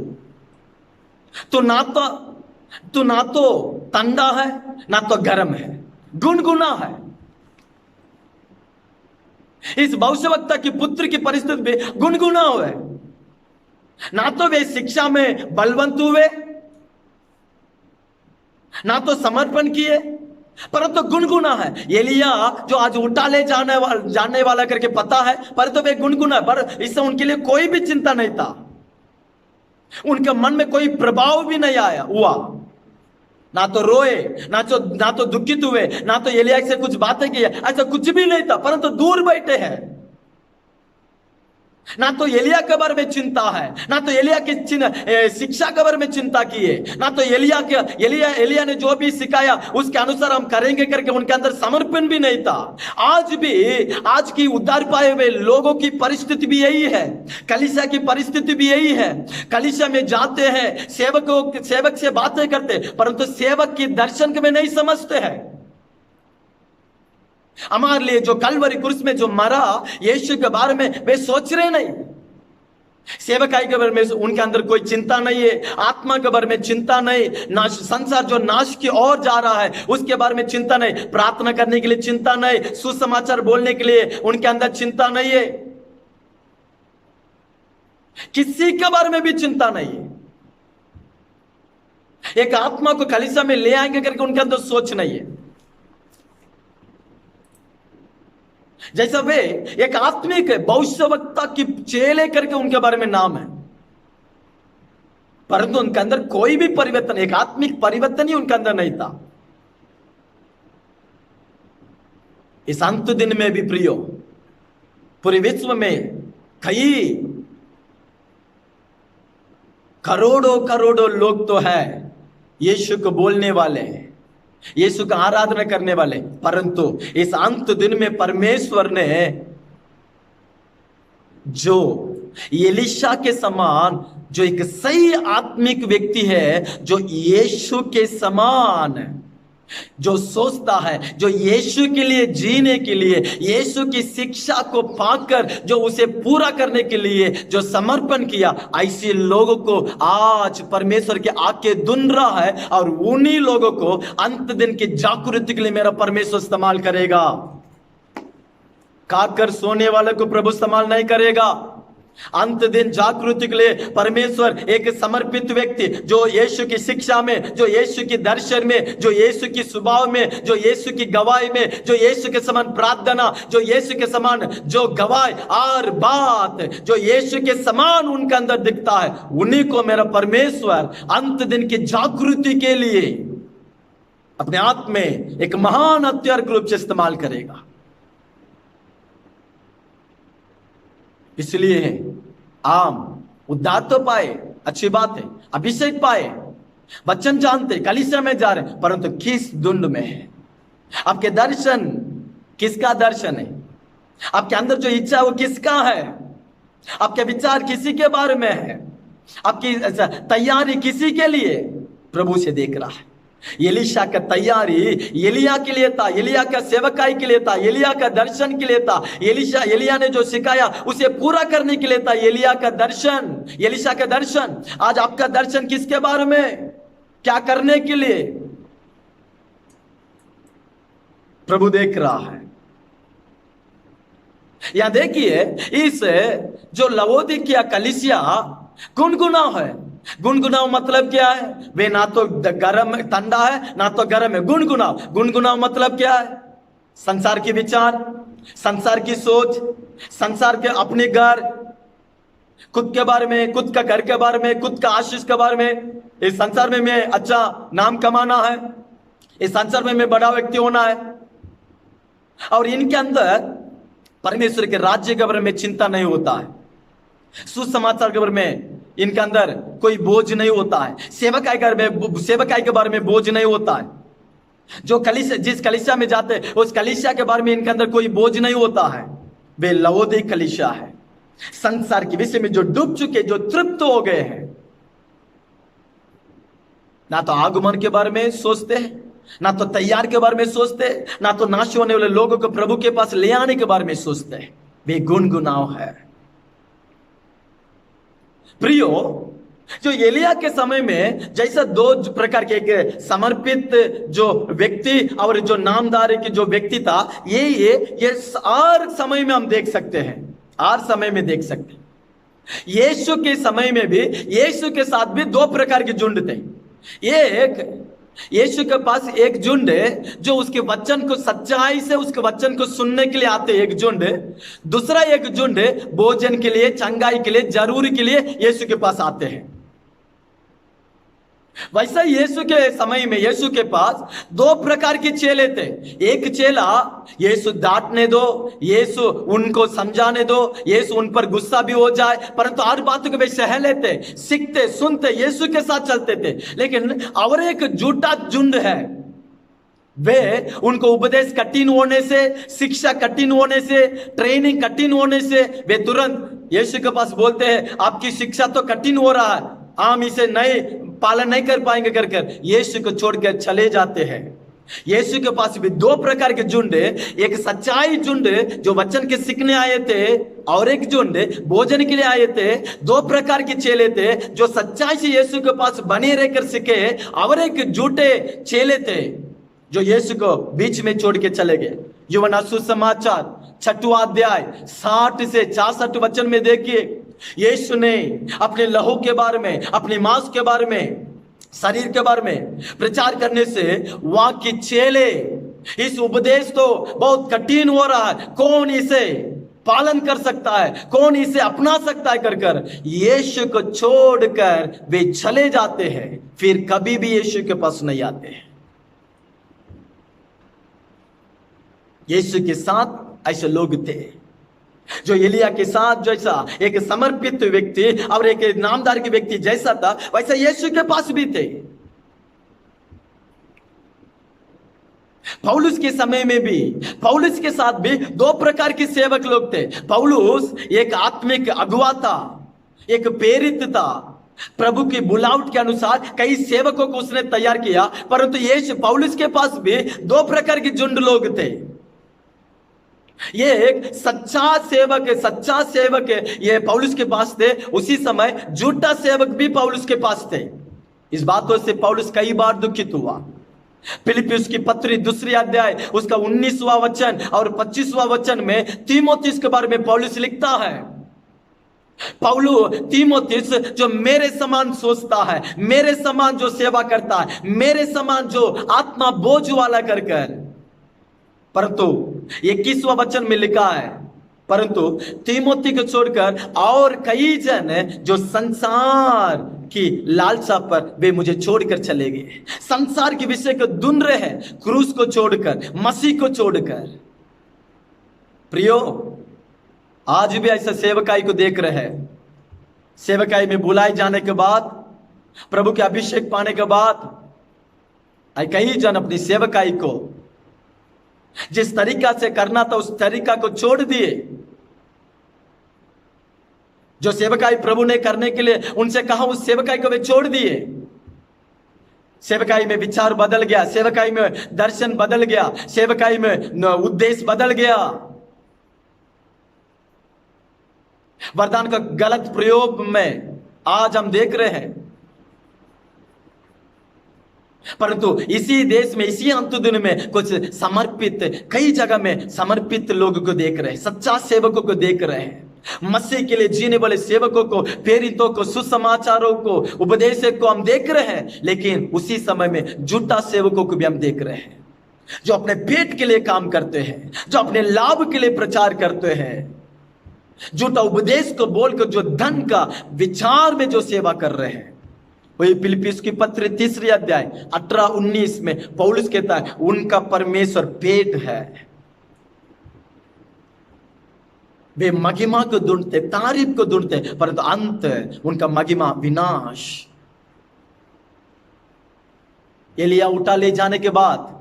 तो ना तो ठंडा है ना तो गर्म है, गुनगुना है। इस भविष्यवक्ता की पुत्र की परिस्थिति में गुनगुना हुए, ना तो वे शिक्षा में बलवंत हुए, ना तो समर्पण किए, परंतु गुनगुना है। एलिया जो आज उठा ले जानने वाला करके पता है, परंतु वे गुनगुना, पर इससे उनके लिए कोई भी चिंता नहीं था, उनके मन में कोई प्रभाव भी नहीं आया हुआ। ना तो रोए, ना तो दुखित हुए, ना तो एलिया से कुछ बातें की, ऐसा कुछ भी नहीं था, परंतु दूर बैठे हैं। ना तो एलिया के बारे में चिंता है, ना तो एलिया की शिक्षा के बारे में चिंता की है, ना तो एलिया ने जो भी सिखाया उसके अनुसार हम करेंगे करके उनके अंदर समर्पण भी नहीं था। आज की उद्धार पाए हुए लोगों की परिस्थिति भी यही है, कलीसिया की परिस्थिति भी यही है। कलीसिया में जाते हैं, सेवक से बातें करते, परंतु सेवक की दर्शन के में नहीं समझते हैं। हमारे लिए जो कलवरी क्रूस में जो मरा, यीशु के बारे में वे सोच रहे नहीं। सेवकाई के बारे में उनके अंदर कोई चिंता नहीं है, आत्मा के बारे में चिंता नहीं, नाश, संसार जो नाश की ओर जा रहा है उसके बारे में चिंता नहीं, प्रार्थना करने के लिए चिंता नहीं, सुसमाचार बोलने के लिए उनके अंदर चिंता नहीं है, किसी के बारे में भी चिंता नहीं है। एक आत्मा को कलीसिया में ले आएंगे करके उनके अंदर सोच नहीं है। जैसा वे एक आत्मिक भविष्यवक्ता की चेले करके उनके बारे में नाम है, परंतु उनके अंदर कोई भी परिवर्तन, एक आत्मिक परिवर्तन ही उनके अंदर नहीं था। इस अंत दिन में भी प्रियो, पूरे विश्व में कई करोड़ों लोग तो है यीशु को बोलने वाले हैं, यीशु का आराधना करने वाले, परंतु इस अंत दिन में परमेश्वर ने जो एलीशा के समान, जो एक सही आत्मिक व्यक्ति है, जो यीशु के समान जो सोचता है, जो यीशु के लिए जीने के लिए, यीशु की शिक्षा को पाकर जो उसे पूरा करने के लिए जो समर्पण किया, ऐसे लोगों को आज परमेश्वर के आके धुन रहा है, और उन्हीं लोगों को अंत दिन की जागृति के लिए मेरा परमेश्वर इस्तेमाल करेगा। खाकर सोने वाले को प्रभु इस्तेमाल नहीं करेगा, अंत दिन जागृति के लिए परमेश्वर एक समर्पित व्यक्ति, जो यीशु की शिक्षा में, जो यीशु की दर्शन में, जो यीशु की स्वभाव में, जो यीशु की गवाही में, जो यीशु के समान प्रार्थना, जो यीशु के समान जो गवाही और बात, जो यीशु के समान उनके अंदर दिखता है, उन्हीं को मेरा परमेश्वर अंत दिन की जागृति के लिए अपने आप में एक महान हथियार के रूप से इस्तेमाल करेगा। इसलिए आम उद्धार तो पाए, अच्छी बात है, अभिषेक पाए, वचन जानते, कलीसिया में जा रहे, परंतु किस धुंध में है? आपके दर्शन किसका दर्शन है? आपके अंदर जो इच्छा है वो किसका है? आपके विचार किसी के बारे में है? आपकी तैयारी किसी के लिए प्रभु से देख रहा है? एलीशा का तैयारी एलिया के लिए था, एलिया का सेवकाई के लिए था, एलिया का दर्शन के लिए था। एलिया ने जो सिखाया उसे पूरा करने के लिए था एलिया का दर्शन, एलीशा का दर्शन। आज आपका दर्शन किसके बारे में, क्या करने के लिए प्रभु देख रहा है? यहां देखिए, इस जो लवोदिकिया कलीसिया गुनगुनाव है। गुनगुनाव मतलब क्या है? वे ना तो गर्म ठंडा है ना तो गर्म है। गुनगुनाव, गुनगुनाव मतलब क्या है? संसार के विचार, संसार की सोच, संसार के अपने घर, खुद के बारे में, खुद का घर के बारे में, खुद का आशीष के बारे में। इस संसार में मैं अच्छा नाम कमाना है, इस संसार में मैं बड़ा व्यक्ति होना है, और इनके अंदर परमेश्वर के राज्य के बारे में चिंता नहीं होता है, सुसमाचार के बारे में इनके अंदर कोई बोझ नहीं होता है, सेवकाई के बारे में बोझ नहीं होता है। जो कलीसिया, जिस कलीसिया में जाते हैं उस कलीसिया के बारे में इनके अंदर कोई बोझ नहीं होता है। वे लवोदिक कलीसिया है, संसार के विषय में जो डूब चुके, जो तृप्त हो गए हैं। ना तो आगमन के बारे में सोचते हैं, ना तो तैयार के बारे में सोचते हैं, ना तो नाश होने वाले लोगों को प्रभु के पास ले आने के बारे में सोचते हैं। वे गुनगुनाव है। प्रियो, जो एलिया के समय में जैसा दो प्रकार के, एक समर्पित जो व्यक्ति और जो नामदार की जो व्यक्ति था, ये हर समय में हम देख सकते हैं, हर समय में देख सकते हैं। यीशु के समय में भी, यीशु के साथ भी दो प्रकार के झुंड थे। एक यीशु के पास एक झुंड है जो उसके वचन को सच्चाई से, उसके वचन को सुनने के लिए आते, एक झुंड। दूसरा एक झुंड भोजन के लिए, चंगाई के लिए, जरूरी के लिए यीशु के पास आते हैं। वैसा यीशु के समय में यीशु के पास दो प्रकार के चेले थे। एक चेला, यीशु डांटने दो, यीशु उनको समझाने दो, यीशु उन पर गुस्सा भी हो जाए, परंतु हर बात को वे सह लेते, सीखते, सुनते, यीशु के साथ चलते थे। लेकिन और एक झूठा झुंड है, वे उनको उपदेश कठिन होने से, शिक्षा कठिन होने से, ट्रेनिंग कठिन होने से वे तुरंत यीशु के पास बोलते हैं, आपकी शिक्षा तो कठिन हो रहा है, हम इसे नहीं पालन नहीं कर पाएंगे कर यीशु को छोड़कर चले जाते हैं। यीशु के पास भी दो प्रकार के झुंड, एक सच्चाई झुंड जो वचन के सीखने आए थे, और एक झुंड भोजन के लिए आए थे। दो प्रकार के चेले थे जो सच्चाई से यीशु के पास बने रहकर सीखे, और एक झूठे चेले थे जो यीशु को बीच में छोड़ के चले गए। यूहन्ना सुसमाचार 6वां अध्याय 60 से 66 वचन में देखिए, यीशु ने अपने लहू के बारे में, अपने मांस के बारे में, शरीर के बारे में प्रचार करने से वहां के चेले, इस उपदेश तो बहुत कठिन हो रहा है, कौन इसे पालन कर सकता है, कौन इसे अपना सकता है कर यीशु को छोड़कर वे चले जाते हैं, फिर कभी भी यीशु के पास नहीं आते हैं। यीशु के साथ ऐसे लोग थे जो एलिया के साथ जैसा एक समर्पित व्यक्ति और एक नामदार के व्यक्ति जैसा था, वैसा यीशु के पास भी थे। पौलुस के समय में भी, पौलुस के साथ भी दो प्रकार के सेवक लोग थे। पौलुस एक आत्मिक अगुवा था, एक प्रेरित था, प्रभु की बुलावट के अनुसार कई सेवकों को उसने तैयार किया। परंतु यीशु, पौलुस के पास भी दो प्रकार के झुंड लोग थे। ये एक सच्चा सेवक है, सच्चा सेवक है, ये पौलुस के पास थे। उसी समय झूठा सेवक भी पौलुस के पास थे। इस बातों से पौलुस कई बार दुखित हुआ। फिलिप्पियुस की पत्री 2 अध्याय उसका 19वां वचन और 25वां वचन में तीमुथियुस के बारे में पौलुस लिखता है, पौलुस तीमुथियुस जो मेरे समान सोचता है, मेरे समान जो सेवा करता है, मेरे समान जो आत्मा बोझ वाला कर कर, परंतु 21वां वचन में लिखा है, परंतु तीमुथी को छोड़कर और कई जन जो संसार की लालसा पर वे मुझे छोड़कर चले गए, संसार के विषय को ढूंढ रहे हैं, क्रूस को छोड़कर, मसीह को छोड़कर। प्रियो, आज भी ऐसा सेवकाई को देख रहे हैं। सेवकाई में बुलाए जाने के बाद, प्रभु के अभिषेक पाने के बाद, कई जन अपनी सेवकाई को जिस तरीका से करना था उस तरीका को छोड़ दिए। जो सेवकाई प्रभु ने करने के लिए उनसे कहा, उस सेवकाई को वे छोड़ दिए। सेवकाई में विचार बदल गया, सेवकाई में दर्शन बदल गया, सेवकाई में उद्देश्य बदल गया। वरदान का गलत प्रयोग में आज हम देख रहे हैं। परंतु इसी देश में, इसी अंत दिन में कुछ समर्पित, कई जगह में समर्पित लोगों को देख रहे हैं, सच्चा सेवकों को देख रहे हैं, मसीह के लिए जीने वाले सेवकों को, प्रेरितों को, सुसमाचारों को, उपदेशक को हम देख रहे हैं। लेकिन उसी समय में झूठा सेवकों को भी हम देख रहे हैं, जो अपने पेट के लिए काम करते हैं, जो अपने लाभ के लिए प्रचार करते हैं, झूठा उपदेश को बोलकर जो धन का विचार में जो सेवा कर रहे हैं। वही फिलिप्पियों की पत्र 3 अध्याय 18-19 में पौलुस कहता है, उनका परमेश्वर पेट है। वे महिमा को ढूंढते, तारीफ को ढूंढते, परंतु अंत उनका महिमा विनाश। एलिया उठा ले जाने के बाद,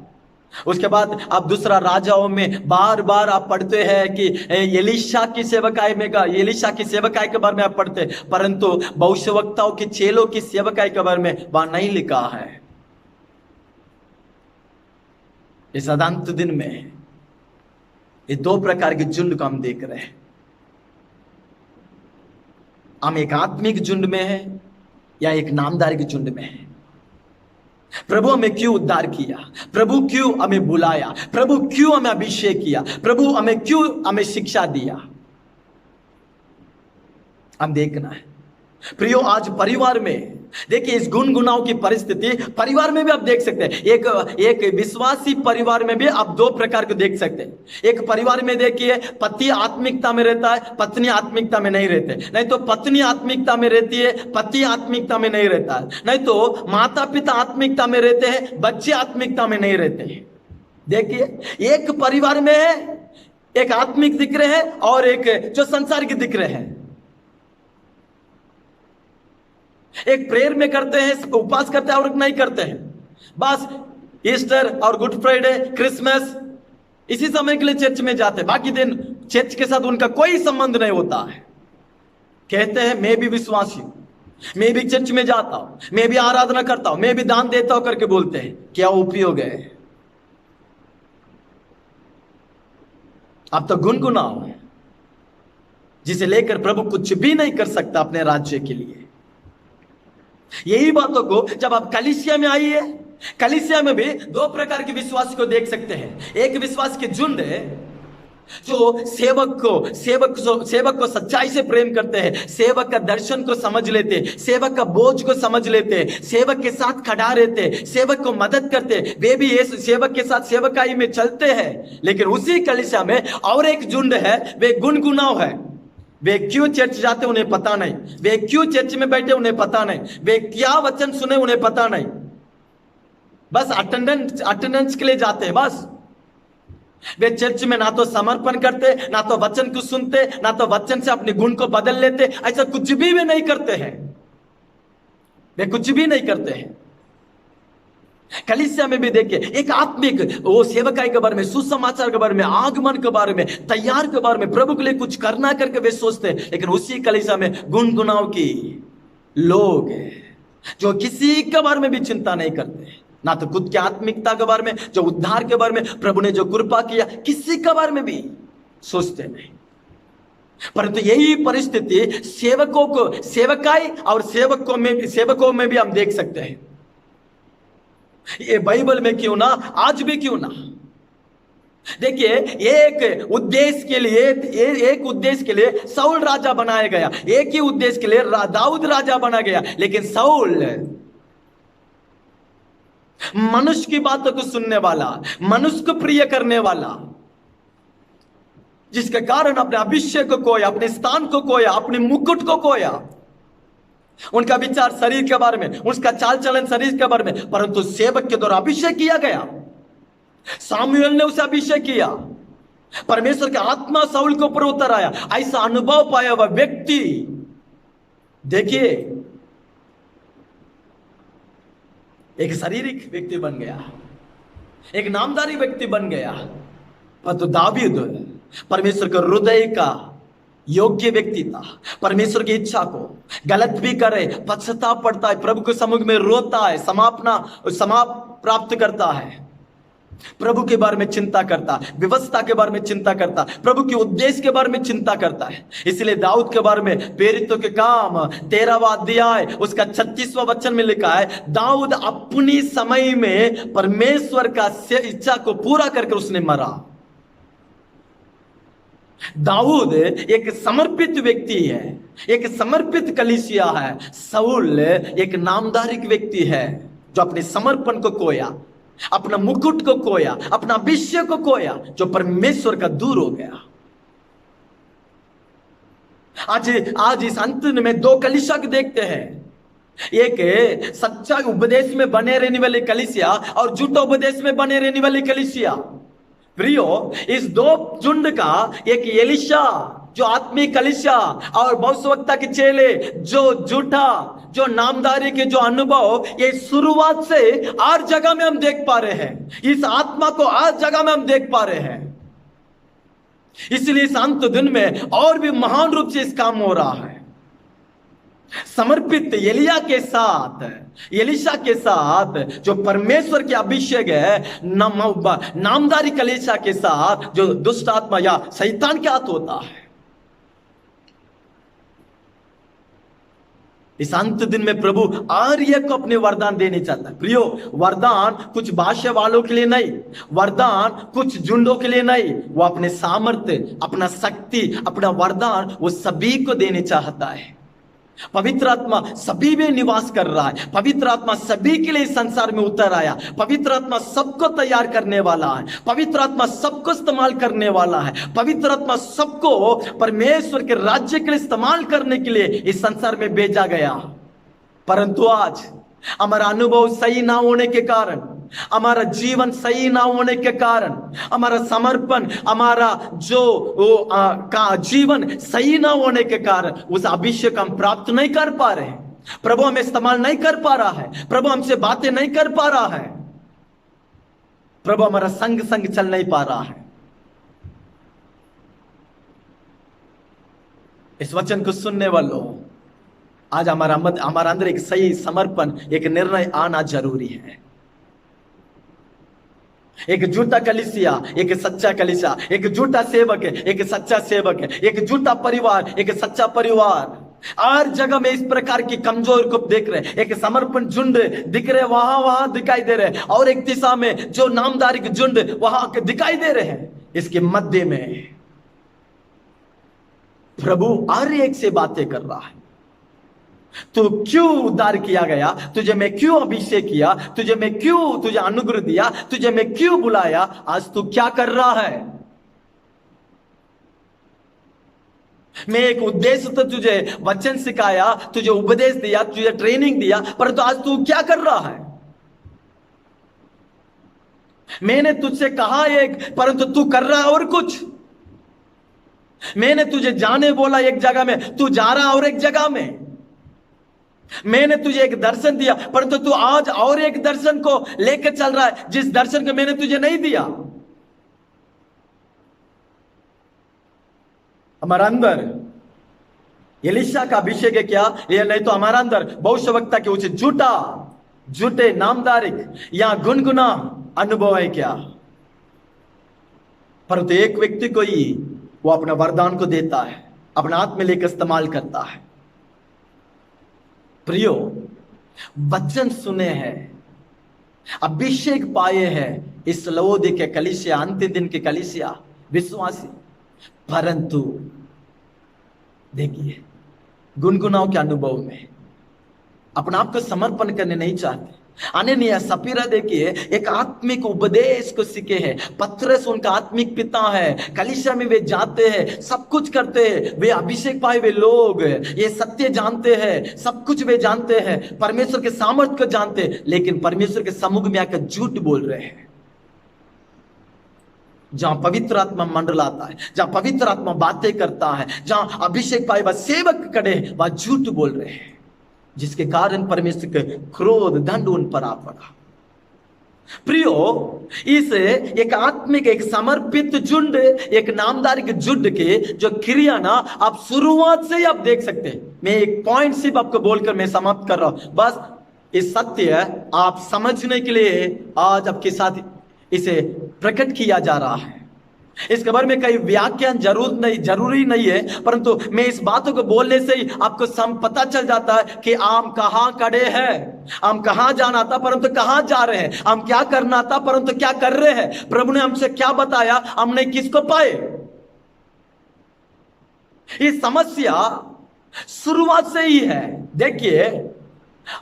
उसके बाद आप दूसरा राजाओं में बार बार आप पढ़ते हैं कि एलीशा की सेवकाई में का, एलीशा की सेवकाई के बारे में आप पढ़ते, परंतु भविष्यवक्ताओं के चेलों की सेवकाई के बारे में वहां नहीं लिखा है। इस अनंत दिन में ये 2 प्रकार के झुंड को हम देख रहे हैं। हम एक आत्मिक झुंड में है या एक नामदारी के झुंड में है। प्रभु हमें क्यों उद्धार किया, प्रभु क्यों हमें बुलाया, प्रभु क्यों हमें अभिषेक किया, प्रभु हमें क्यों हमें शिक्षा दिया, हम देखना है। प्रियो, आज परिवार में देखिए इस गुनगुनाव की परिस्थिति परिवार में भी आप देख सकते हैं। एक विश्वासी परिवार में भी आप 2 प्रकार को देख सकते हैं। एक परिवार में देखिए पति आत्मिकता में रहता है, पत्नी आत्मिकता में नहीं रहते, नहीं तो पत्नी आत्मिकता में रहती है, पति आत्मिकता में नहीं रहता है, नहीं तो माता पिता आत्मिकता में रहते हैं, बच्चे आत्मिकता में नहीं रहते हैं। देखिए एक परिवार में एक आत्मिक दिख रहे हैं और एक जो संसार के दिख रहे हैं। एक प्रेयर में करते हैं, उपवास करते हैं और नहीं करते हैं, बस ईस्टर और गुड फ्राइडे, क्रिसमस इसी समय के लिए चर्च में जाते हैं, बाकी दिन चर्च के साथ उनका कोई संबंध नहीं होता है। कहते हैं मैं भी विश्वासी हूं, मैं भी चर्च में जाता हूं, मैं भी आराधना करता हूं, मैं भी दान देता हूं करके बोलते हैं। क्या उपयोग है? अब तो गुनगुनाओ है जिसे लेकर प्रभु कुछ भी नहीं कर सकता अपने राज्य के लिए। यही बातों को जब आप कलीसिया में आइए, कलीसिया में भी 2 प्रकार के विश्वास को देख सकते हैं। एक विश्वास के झुंड है जो सेवक को सच्चाई से प्रेम करते हैं, सेवक का दर्शन को समझ लेते हैं, सेवक का बोझ को समझ लेते हैं, सेवक के साथ खड़ा रहते हैं, सेवक को मदद करते हैं, वे भी ये सेवक के साथ सेवकाई में चलते हैं। लेकिन उसी कलीसिया में और एक झुंड है, वे गुनगुनाव है। वे क्यों चर्च जाते उन्हें पता नहीं, वे क्यों चर्च में बैठे उन्हें पता नहीं, वे क्या वचन सुने उन्हें पता नहीं, बस अटेंडेंस के लिए जाते हैं। बस वे चर्च में ना तो समर्पण करते, ना तो वचन को सुनते, ना तो वचन से अपने गुण को बदल लेते, ऐसा कुछ भी वे नहीं करते हैं, वे कुछ भी नहीं करते हैं। कलीसिया में भी देखिए एक आत्मिक वो सेवकाई के बारे में, सुसमाचार के बारे में, आगमन के बारे में, तैयार के बारे में, प्रभु के लिए कुछ करना करके वे सोचते हैं। लेकिन उसी कलीसिया में गुनगुनाव की लोग जो किसी के बारे में भी चिंता नहीं करते, ना तो खुद की आत्मिकता के बारे में, जो उद्धार के बारे में, प्रभु ने जो कृपा किया, किसी के बारे में भी सोचते नहीं। परंतु यही परिस्थिति सेवकों को, सेवकाई और सेवकों में भी हम देख सकते हैं। ये बाइबल में क्यों ना, आज भी क्यों ना, देखिए, एक उद्देश्य के लिए, एक उद्देश्य के लिए साउल राजा बनाया गया, एक ही उद्देश्य के लिए दाऊद राजा बना गया। लेकिन साउल मनुष्य की बातों को सुनने वाला, मनुष्य को प्रिय करने वाला, जिसके कारण अपने अभिषेक को खोया, अपने स्थान को खोया, अपने मुकुट को खोया। उनका विचार शरीर के बारे में, उसका चाल चलन शरीर के बारे में, परंतु सेवक के द्वारा अभिषेक किया गया। सामुएल ने उसे अभिषेक किया, परमेश्वर की आत्मा साउल के ऊपर उतर आया। ऐसा अनुभव पाया हुआ व्यक्ति, देखिए, एक शारीरिक व्यक्ति बन गया, एक नामधारी व्यक्ति बन गया। परंतु दाऊद परमेश्वर के हृदय का योग्य व्यक्ति था। परमेश्वर की इच्छा को गलत भी करे, पश्चाताप पड़ता है, प्रभु के सम्मुख में रोता है, समाप्त प्राप्त करता है, प्रभु के बारे में चिंता करता है, व्यवस्था के बारे में चिंता करता है, प्रभु के उद्देश्य के बारे में चिंता करता है। इसलिए दाऊद के बारे में प्रेरितों के काम 13वां अध्याय उसका 36वां वचन में लिखा है, दाऊद अपनी समय में परमेश्वर का इच्छा को पूरा करके उसने मरा। दाऊद एक समर्पित व्यक्ति है, एक समर्पित कलीसिया है। साउल एक नामधारी व्यक्ति है जो अपने समर्पण को खोया, अपना मुकुट को खोया, अपना अभिषेक को खोया, जो परमेश्वर का दूर हो गया। आज इस अंत में दो कलीसिया को देखते हैं, एक सच्चा उपदेश में बने रहने वाली कलीसिया और झूठा उपदेश में बने रहने वाली कलीसिया। प्रियो, इस दो झुंड का एक एलीशा जो आत्मिक कलीसिया और भविष्यवक्ता के चेले जो झूठा, जो नामधारी के जो अनुभव, ये शुरुआत से हर जगह में हम देख पा रहे हैं। इस आत्मा को हर जगह में हम देख पा रहे हैं। इसलिए इस अंत दिन में और भी महान रूप से इस काम हो रहा है। समर्पित एलिया के साथ, एलीशा के साथ जो परमेश्वर के अभिषेक है, नामधारी कलीसिया के साथ जो दुष्ट आत्मा या शैतान के हाथ होता है। इस अंत दिन में प्रभु आर्य को अपने वरदान देने चाहता है। प्रियो, वरदान कुछ भाषा वालों के लिए नहीं, वरदान कुछ झुंडों के लिए नहीं, वो अपने सामर्थ्य, अपना शक्ति, अपना वरदान वो सभी को देने चाहता है। पवित्र आत्मा सभी में निवास कर रहा है। पवित्र आत्मा सभी के लिए संसार में उतर आया। पवित्र आत्मा सबको तैयार करने वाला है। पवित्र आत्मा सबको इस्तेमाल करने वाला है। पवित्र आत्मा सबको परमेश्वर के राज्य के लिए इस्तेमाल करने के लिए इस संसार में भेजा गया। परंतु आज हमारा अनुभव सही ना होने के कारण, हमारा जीवन सही ना होने के कारण, हमारा समर्पण, हमारा जो का जीवन सही ना होने के कारण उस अभिषेक हम प्राप्त नहीं कर पा रहे हैं। प्रभु हमें इस्तेमाल नहीं कर पा रहा है। प्रभु हमसे बातें नहीं कर पा रहा है। प्रभु हमारा संग संग चल नहीं पा रहा है। इस वचन को सुनने वालों, आज हमारा अंदर एक सही समर्पण, एक निर्णय आना जरूरी है। एक झूठा कलीसिया, एक सच्चा कलीसिया, एक झूठा सेवक है, एक सच्चा सेवक है, एक झूठा परिवार, एक सच्चा परिवार। हर जगह में इस प्रकार की कमजोर को देख रहे हैं। एक समर्पण झुंड दिख रहे, वहां दिखाई दे रहे, और एक दिशा में जो नामधारी के झुंड वहां दिखाई दे रहे हैं। इसके मध्य में प्रभु हर एक से बातें कर रहा है। तू क्यों उद्धार किया गया, तुझे मैं क्यों अभिषेक किया, तुझे अनुग्रह दिया, तुझे मैं क्यों बुलाया, आज तू क्या कर रहा है। मैं एक उद्देश्य तो तुझे वचन सिखाया, तुझे उपदेश दिया, तुझे ट्रेनिंग दिया, परंतु आज तू क्या कर रहा है। मैंने तुझसे कहा एक, परंतु तू कर रहा है और कुछ। मैंने तुझे जाने बोला एक जगह में, तू जा रहा और एक जगह में। मैंने तुझे एक दर्शन दिया, परंतु तू आज और एक दर्शन को लेकर चल रहा है, जिस दर्शन को मैंने तुझे नहीं दिया। हमारा अंदर एलीशा का अभिषेक है क्या, ये नहीं तो हमारा अंदर भविष्यवक्ता के उसे झूठे नामधारिक या गुनगुना अनुभव है क्या। परंतु एक व्यक्ति को ही वो अपना वरदान को देता है, अपना हाथ में लेकर इस्तेमाल करता है। प्रियो, वचन सुने हैं, अभिषेक पाए हैं इस लवोदिकीय कलीसिया, अंतिम दिन की कलीसिया विश्वासी, परंतु देखिए गुनगुनाव के अनुभव में अपने आप को समर्पण करने नहीं चाहते। अननिया सपीरा देखिए एक आत्मिक उपदेश को सीखे हैं, पतरस उनका आत्मिक पिता है, कलीसिया में वे जाते हैं, सब कुछ करते हैं, वे अभिषेक पाए वे लोग, ये सत्य जानते हैं, सब कुछ वे जानते हैं, परमेश्वर के सामर्थ्य को जानते हैं, लेकिन परमेश्वर के सम्मुख में आकर झूठ बोल रहे हैं। जहां पवित्र आत्मा मंडलाता है, जहां पवित्र आत्मा बातें करता है, जहां अभिषेक पाए वह सेवक खड़े वह झूठ बोल रहे हैं, जिसके कारण परमेश्वर के क्रोध दंड उन पर आ पड़ा। प्रियो, इस एक आत्मिक एक समर्पित झुंड, एक नामदारी के झुंड के जो क्रिया ना आप शुरुआत से ही आप देख सकते हैं। मैं एक पॉइंट सिर्फ आपको बोलकर मैं समाप्त कर रहा हूं, बस इस सत्य आप समझने के लिए आज आपके साथ इसे प्रकट किया जा रहा है। इसके बारे में कई व्याख्यान जरूरी नहीं है, परंतु मैं इस बातों को बोलने से ही आपको पता चल जाता है कि हम कहां खड़े हैं, हम कहां जाना था परंतु कहां जा रहे हैं, हम क्या करना था परंतु क्या कर रहे हैं, प्रभु ने हमसे क्या बताया, हमने किसको पाए। ये समस्या शुरुआत से ही है। देखिए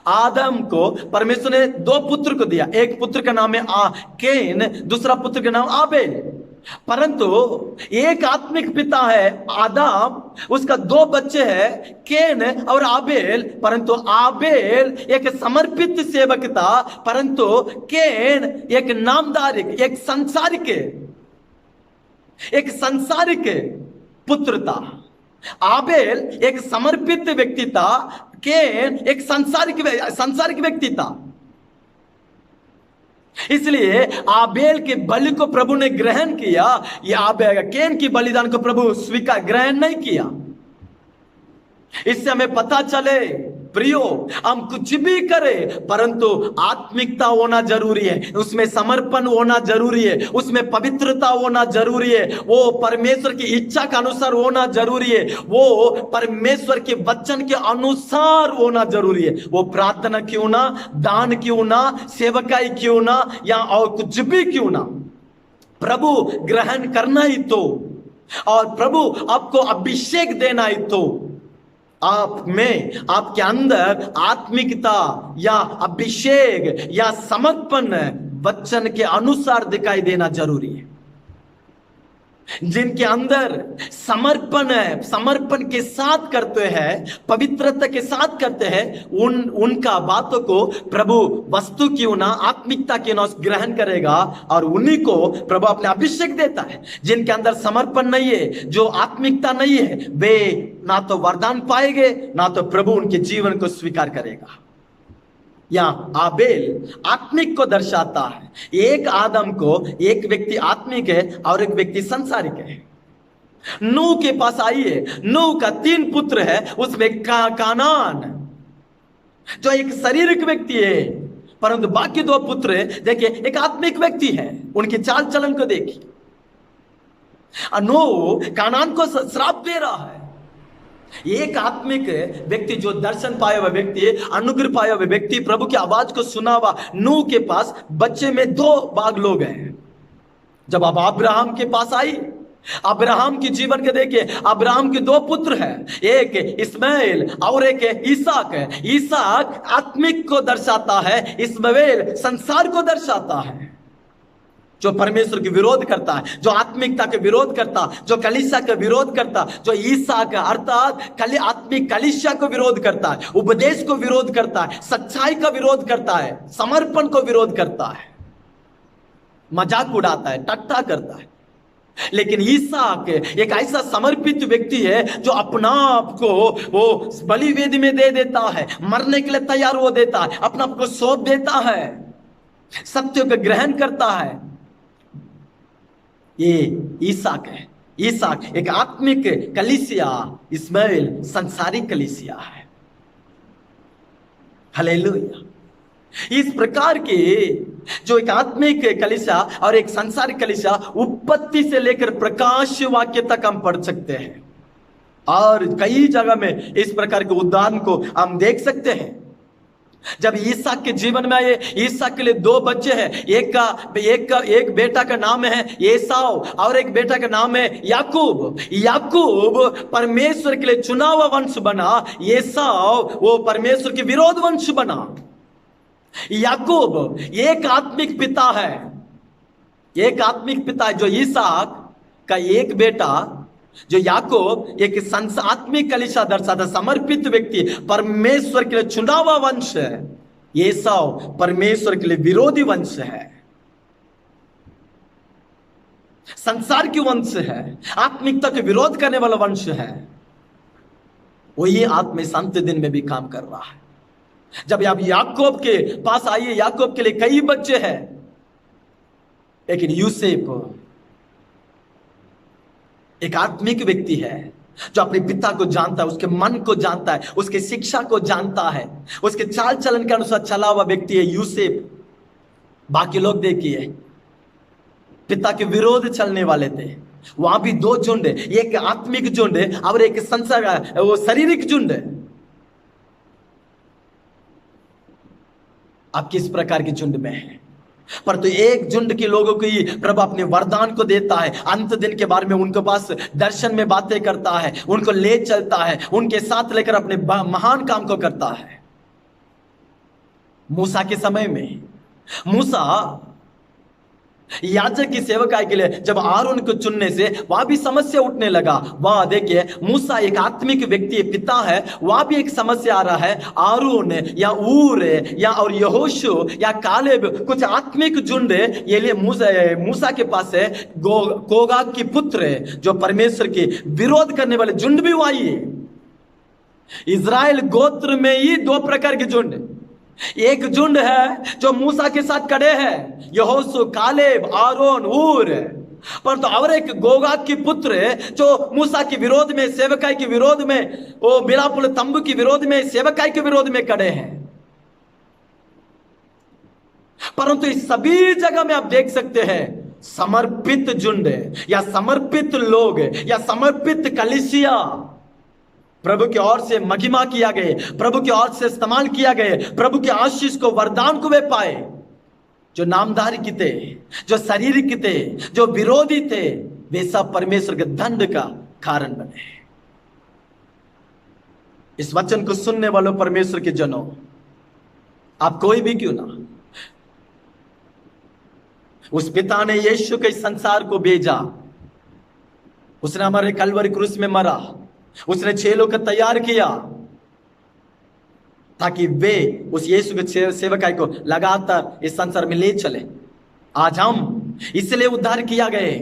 आदम को परमेश्वर ने दो पुत्र को दिया, एक पुत्र का नाम है कैन, दूसरा पुत्र का नाम आबेल। परंतु एक आत्मिक पिता है आदम, उसका दो बच्चे हैं कैन और आबेल, परंतु आबेल एक समर्पित सेवक था, परंतु कैन एक नामदारिक एक संसारिक पुत्र था। आबेल एक समर्पित व्यक्ति था, कैन एक संसारिक व्यक्ति था। इसलिए आबेल के बलि को प्रभु ने ग्रहण किया, या कैन की बलिदान को प्रभु ग्रहण नहीं किया। इससे हमें पता चले प्रियो, हम कुछ भी करें परंतु आत्मिकता होना जरूरी है, उसमें समर्पण होना जरूरी है, उसमें पवित्रता होना जरूरी है, वो परमेश्वर की इच्छा के अनुसार होना जरूरी है, वो परमेश्वर के वचन के अनुसार होना जरूरी है। वो प्रार्थना क्यों ना, दान क्यों ना, सेवकाई क्यों ना, या और कुछ भी क्यों ना, प्रभु ग्रहण करना ही तो, और प्रभु आपको अभिषेक देना ही तो, आप में आपके अंदर आत्मिकता या अभिषेक या समर्पण वचन के अनुसार दिखाई देना जरूरी है। जिनके अंदर समर्पण के साथ करते हैं, पवित्रता के साथ करते हैं, उनका बातों को प्रभु वस्तु क्यों ना, आत्मिकता क्यों ना ग्रहण करेगा, और उन्हीं को प्रभु अपने अभिषेक देता है। जिनके अंदर समर्पण नहीं है, जो आत्मिकता नहीं है, वे ना तो वरदान पाएंगे ना तो प्रभु उनके जीवन को स्वीकार करेगा। या आबेल आत्मिक को दर्शाता है। एक आदम को एक व्यक्ति आत्मिक है और एक व्यक्ति संसारिक है। नूह के पास आइए, नूह का 3 पुत्र है, उसमें कानान जो एक शारीरिक व्यक्ति है, परंतु बाकी 2 पुत्र है, देखिए एक आत्मिक व्यक्ति है, उनके चाल चलन को देखिए। नूह कानान को श्राप दे रहा है। एक आत्मिक व्यक्ति जो दर्शन पाया हुआ व्यक्ति, अनुग्रह पाया हुआ व्यक्ति, प्रभु की आवाज को सुना हुआ, नूह के पास बच्चे में 2 भाग लोग हैं। जब आप अब्राहम के पास आई, अब्राहम के जीवन के देखिए, अब्राहम के 2 पुत्र हैं, एक इस्माइल और एक इसहाक है। इसहाक आत्मिक को दर्शाता है, इस्माइल संसार को दर्शाता है, जो परमेश्वर के विरोध करता है, जो आत्मिकता के विरोध करता, जो कलीसिया का विरोध करता, जो ईसा का अर्थात आत्मिक कलीसिया को विरोध करता है, उपदेश को विरोध करता है, सच्चाई का विरोध करता है, समर्पण को विरोध करता है, मजाक उड़ाता है, टट्टा करता है। लेकिन ईसा एक ऐसा समर्पित व्यक्ति है जो अपना आप को वो बलि वेदी में दे देता है, मरने के लिए तैयार हो देता है, अपना आप को सौंप देता है, सत्य को ग्रहण करता है। ये ईसाक है। ईसाक एक आत्मिक कलीसिया, इस्माइल संसारिक कलीसिया है। हालेलुया। इस प्रकार के जो एक आत्मिक कलीसिया और एक संसारिक कलीसिया, उत्पत्ति से लेकर प्रकाश वाक्य तक हम पढ़ सकते हैं, और कई जगह में इस प्रकार के उदाहरण को हम देख सकते हैं। जब ईसा के जीवन में आए, ईसा के लिए दो बच्चे हैं, एक बेटा का नाम है एसाव और एक बेटा का नाम है याकूब। याकूब परमेश्वर के लिए चुना हुआ वंश बना, एसाव वो परमेश्वर के विरोध वंश बना। याकूब एक आत्मिक पिता है, एक आत्मिक पिता है, जो ईसाक का एक बेटा, जो याकूब एक आत्मिक कलीसिया दर्शाता, समर्पित व्यक्ति, परमेश्वर के लिए चुना हुआ वंश है। एसाव परमेश्वर के लिए विरोधी वंश है, संसार की वंश है, आत्मिकता के विरोध करने वाला वंश है। वही आत्मा इस अंत दिन में भी काम कर रहा है। जब आप याकूब के पास आइए, याकूब के लिए कई बच्चे हैं, लेकिन यूसुफ एक आत्मिक व्यक्ति है जो अपने पिता को जानता है, उसके मन को जानता है, उसके शिक्षा को जानता है, उसके चाल चलन के अनुसार चला हुआ व्यक्ति है यूसुफ। बाकी लोग देखिए पिता के विरोध चलने वाले थे। वहां भी दो झुंड है, एक आत्मिक झुंड है और एक संसार वो शारीरिक झुंड है। आप किस प्रकार के झुंड में हैं? पर तो एक झुंड के लोगों को ही प्रभु अपने वरदान को देता है, अंत दिन के बारे में उनके पास दर्शन में बातें करता है, उनको ले चलता है, उनके साथ लेकर अपने महान काम को करता है। मूसा के समय में मूसा याजक की सेवकाई के लिए जब आरोन को चुनने से वहां भी समस्या उठने लगा। वहां देखिए मूसा एक आत्मिक व्यक्ति पिता है, वहां भी एक समस्या आ रहा है। आरोन या ऊर या और यहोशू या कालेब कुछ आत्मिक झुंड ये लिए मूसा के पास है। कोगाग की पुत्र है जो परमेश्वर के विरोध करने वाले झुंड भी वही है। इज़राइल गोत्र में ही दो प्रकार के झुंड, एक झुंड है जो मूसा के साथ खड़े हैं, यहोशू, कालेब, आरोन, ऊर, पर तो और एक गोगाग की पुत्र है जो मूसा के विरोध में, सेवकाई के विरोध में, वो मिलापुल तंबू के विरोध में, सेवकाई के विरोध में खड़े हैं। परंतु इस सभी जगह में आप देख सकते हैं समर्पित झुंड या समर्पित लोग या समर्पित कलीसिया, प्रभु की ओर से महिमा किया गए, प्रभु की ओर से इस्तेमाल किया गए, प्रभु के आशीष को, वरदान को वे पाए। जो नामधारी की थे, जो शारीरिक थे, जो विरोधी थे, वे सब परमेश्वर के दंड का कारण बने। इस वचन को सुनने वालों परमेश्वर के जनों, आप कोई भी क्यों ना, उस पिता ने यीशु के संसार को भेजा, उसने हमारे कलवरी क्रूस में मरा, उसने चेलों को तैयार किया ताकि वे उस यीशु के सेवकाई को लगातार इस संसार में ले चले। आज हम इसलिए उद्धार किया गए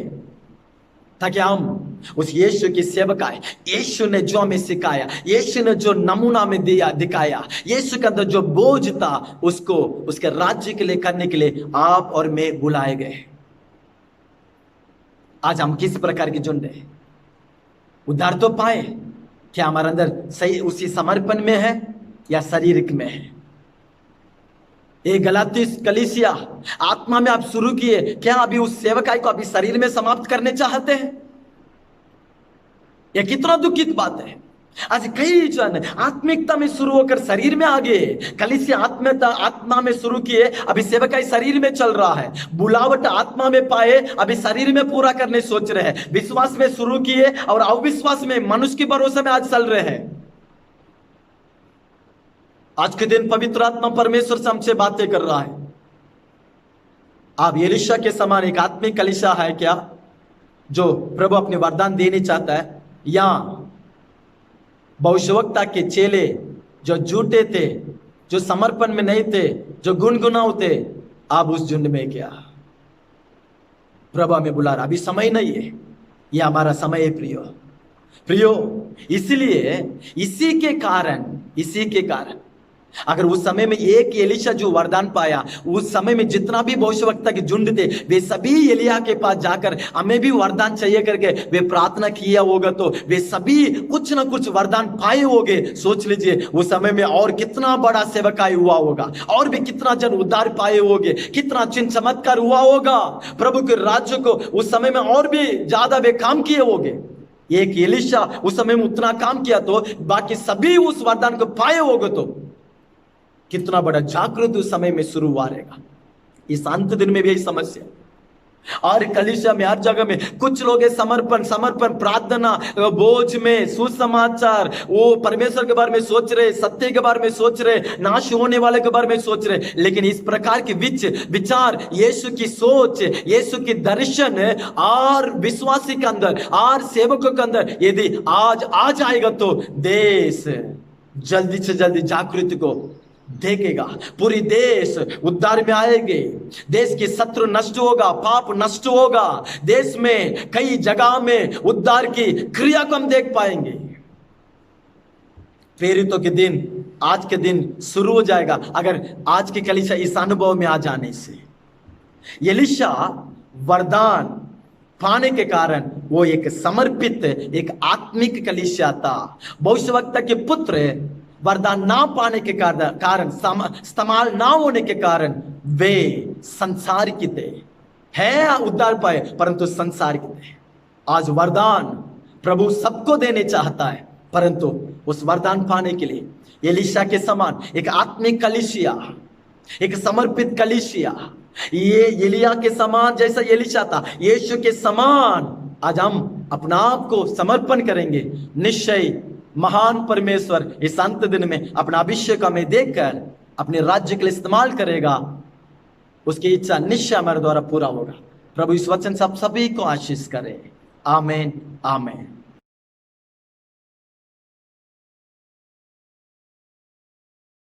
ताकि हम उस यीशु की सेवकाई, यीशु ने जो हमें सिखाया, यीशु ने जो नमूना में दिखाया, यीशु के अंदर जो बोझ था उसको उसके राज्य के लिए करने के लिए आप और मैं बुलाए गए। आज हम किस प्रकार की झुंड है? उद्धार तो पाए, क्या हमारे अंदर सही उसी समर्पण में है या शारीरिक में है? एक गलाती कलीसिया आत्मा में आप शुरू किए, क्या अभी उस सेवकाई को अभी शरीर में समाप्त करने चाहते हैं? यह कितना दुखित बात है। आज कई जन आत्मिकता में शुरू होकर शरीर में आ गए, कलीसिया आत्मा में शुरू किए, अभी सेवकाई शरीर में चल रहा है। बुलावट आत्मा में पाए, अभी शरीर में पूरा करने सोच रहे हैं। विश्वास में शुरू किए और अविश्वास में, मनुष्य के भरोसे में आज चल रहे हैं। आज के दिन पवित्र आत्मा परमेश्वर से हमसे बातें कर रहा है। आप एलीशा के समान एक आत्मिक कलीसिया है क्या जो प्रभु अपने वरदान देने चाहता है, या भविष्यवक्ता के चेले जो झूठे थे, जो समर्पण में नहीं थे, जो गुनगुनाऊ थे, आप उस झुंड में क्या? प्रभु हमें बुला रहा, अभी समय नहीं है, यह हमारा समय है प्रियो। इसलिए इसी के कारण अगर उस समय में एक एलीशा जो वरदान पाया, उस समय में जितना भी भविष्यवक्ता के झुंड थे, वे सभी एलिया के पास जाकर हमें भी वरदान चाहिए करके वे प्रार्थना किया होगा, तो वे सभी कुछ ना कुछ वरदान पाए होंगे। सोच लीजिए उस समय में और कितना बड़ा सेवकाई हुआ होगा, और भी कितना जन उद्धार पाए होंगे, कितना चिन्ह चमत्कार हुआ होगा, प्रभु के राज्य को उस समय में और भी ज्यादा वे काम किए होंगे। एक एलीशा उस समय में उतना काम किया तो बाकी सभी उस वरदान को पाए होंगे। तो कितना बड़ा जागृत उस समय में शुरू हुआ रहेगा। इस अंत दिन में भी यही समस्या, और कलीसिया में हर जगह में कुछ लोग समर्पण समर्पण प्रार्थना बोझ में सुसमाचार, वो परमेश्वर के बारे में सोच रहे, सत्य के बारे में सोच रहे, नाश होने वाले के बारे में सोच रहे, लेकिन इस प्रकार के विचार, यीशु की सोच, यीशु की दर्शन और विश्वासी के अंदर और सेवकों के अंदर यदि आज आ जाएगा तो देश जल्दी से जल्दी जागृति को देखेगा। पूरी देश उद्धार में आएंगे, देश की शत्रु नष्ट होगा, पाप नष्ट होगा, देश में कई जगह में उद्धार की क्रिया को हम देख पाएंगे। प्रेरितों के दिन, आज के दिन शुरू हो जाएगा अगर आज की कलीसिया इस अनुभव में आ जाने से। एलीशा वरदान पाने के कारण वो एक समर्पित, एक आत्मिक कलीसिया था। भविष्यवक्ता के पुत्र वरदान ना पाने के कारण इस्तेमाल ना होने के कारण वे संसार की थे, है उद्धार पाए परंतु संसार की थे। आज वरदान प्रभु सबको देने चाहता है, परंतु उस वरदान पाने के लिए एलीशा के समान एक आत्मिक कलीसिया, एक समर्पित कलीसिया, ये एलिया के समान जैसा एलीशा था, यीशु के समान आज हम अपना आप को समर्पण करेंगे, निश्चय महान परमेश्वर इस अंत दिन में अपना अभिषेक में देखकर अपने राज्य के लिए इस्तेमाल करेगा। उसकी इच्छा निश्चय हमारे द्वारा पूरा होगा। प्रभु इस वचन से आप सभी को आशीष करे। आमीन आमीन।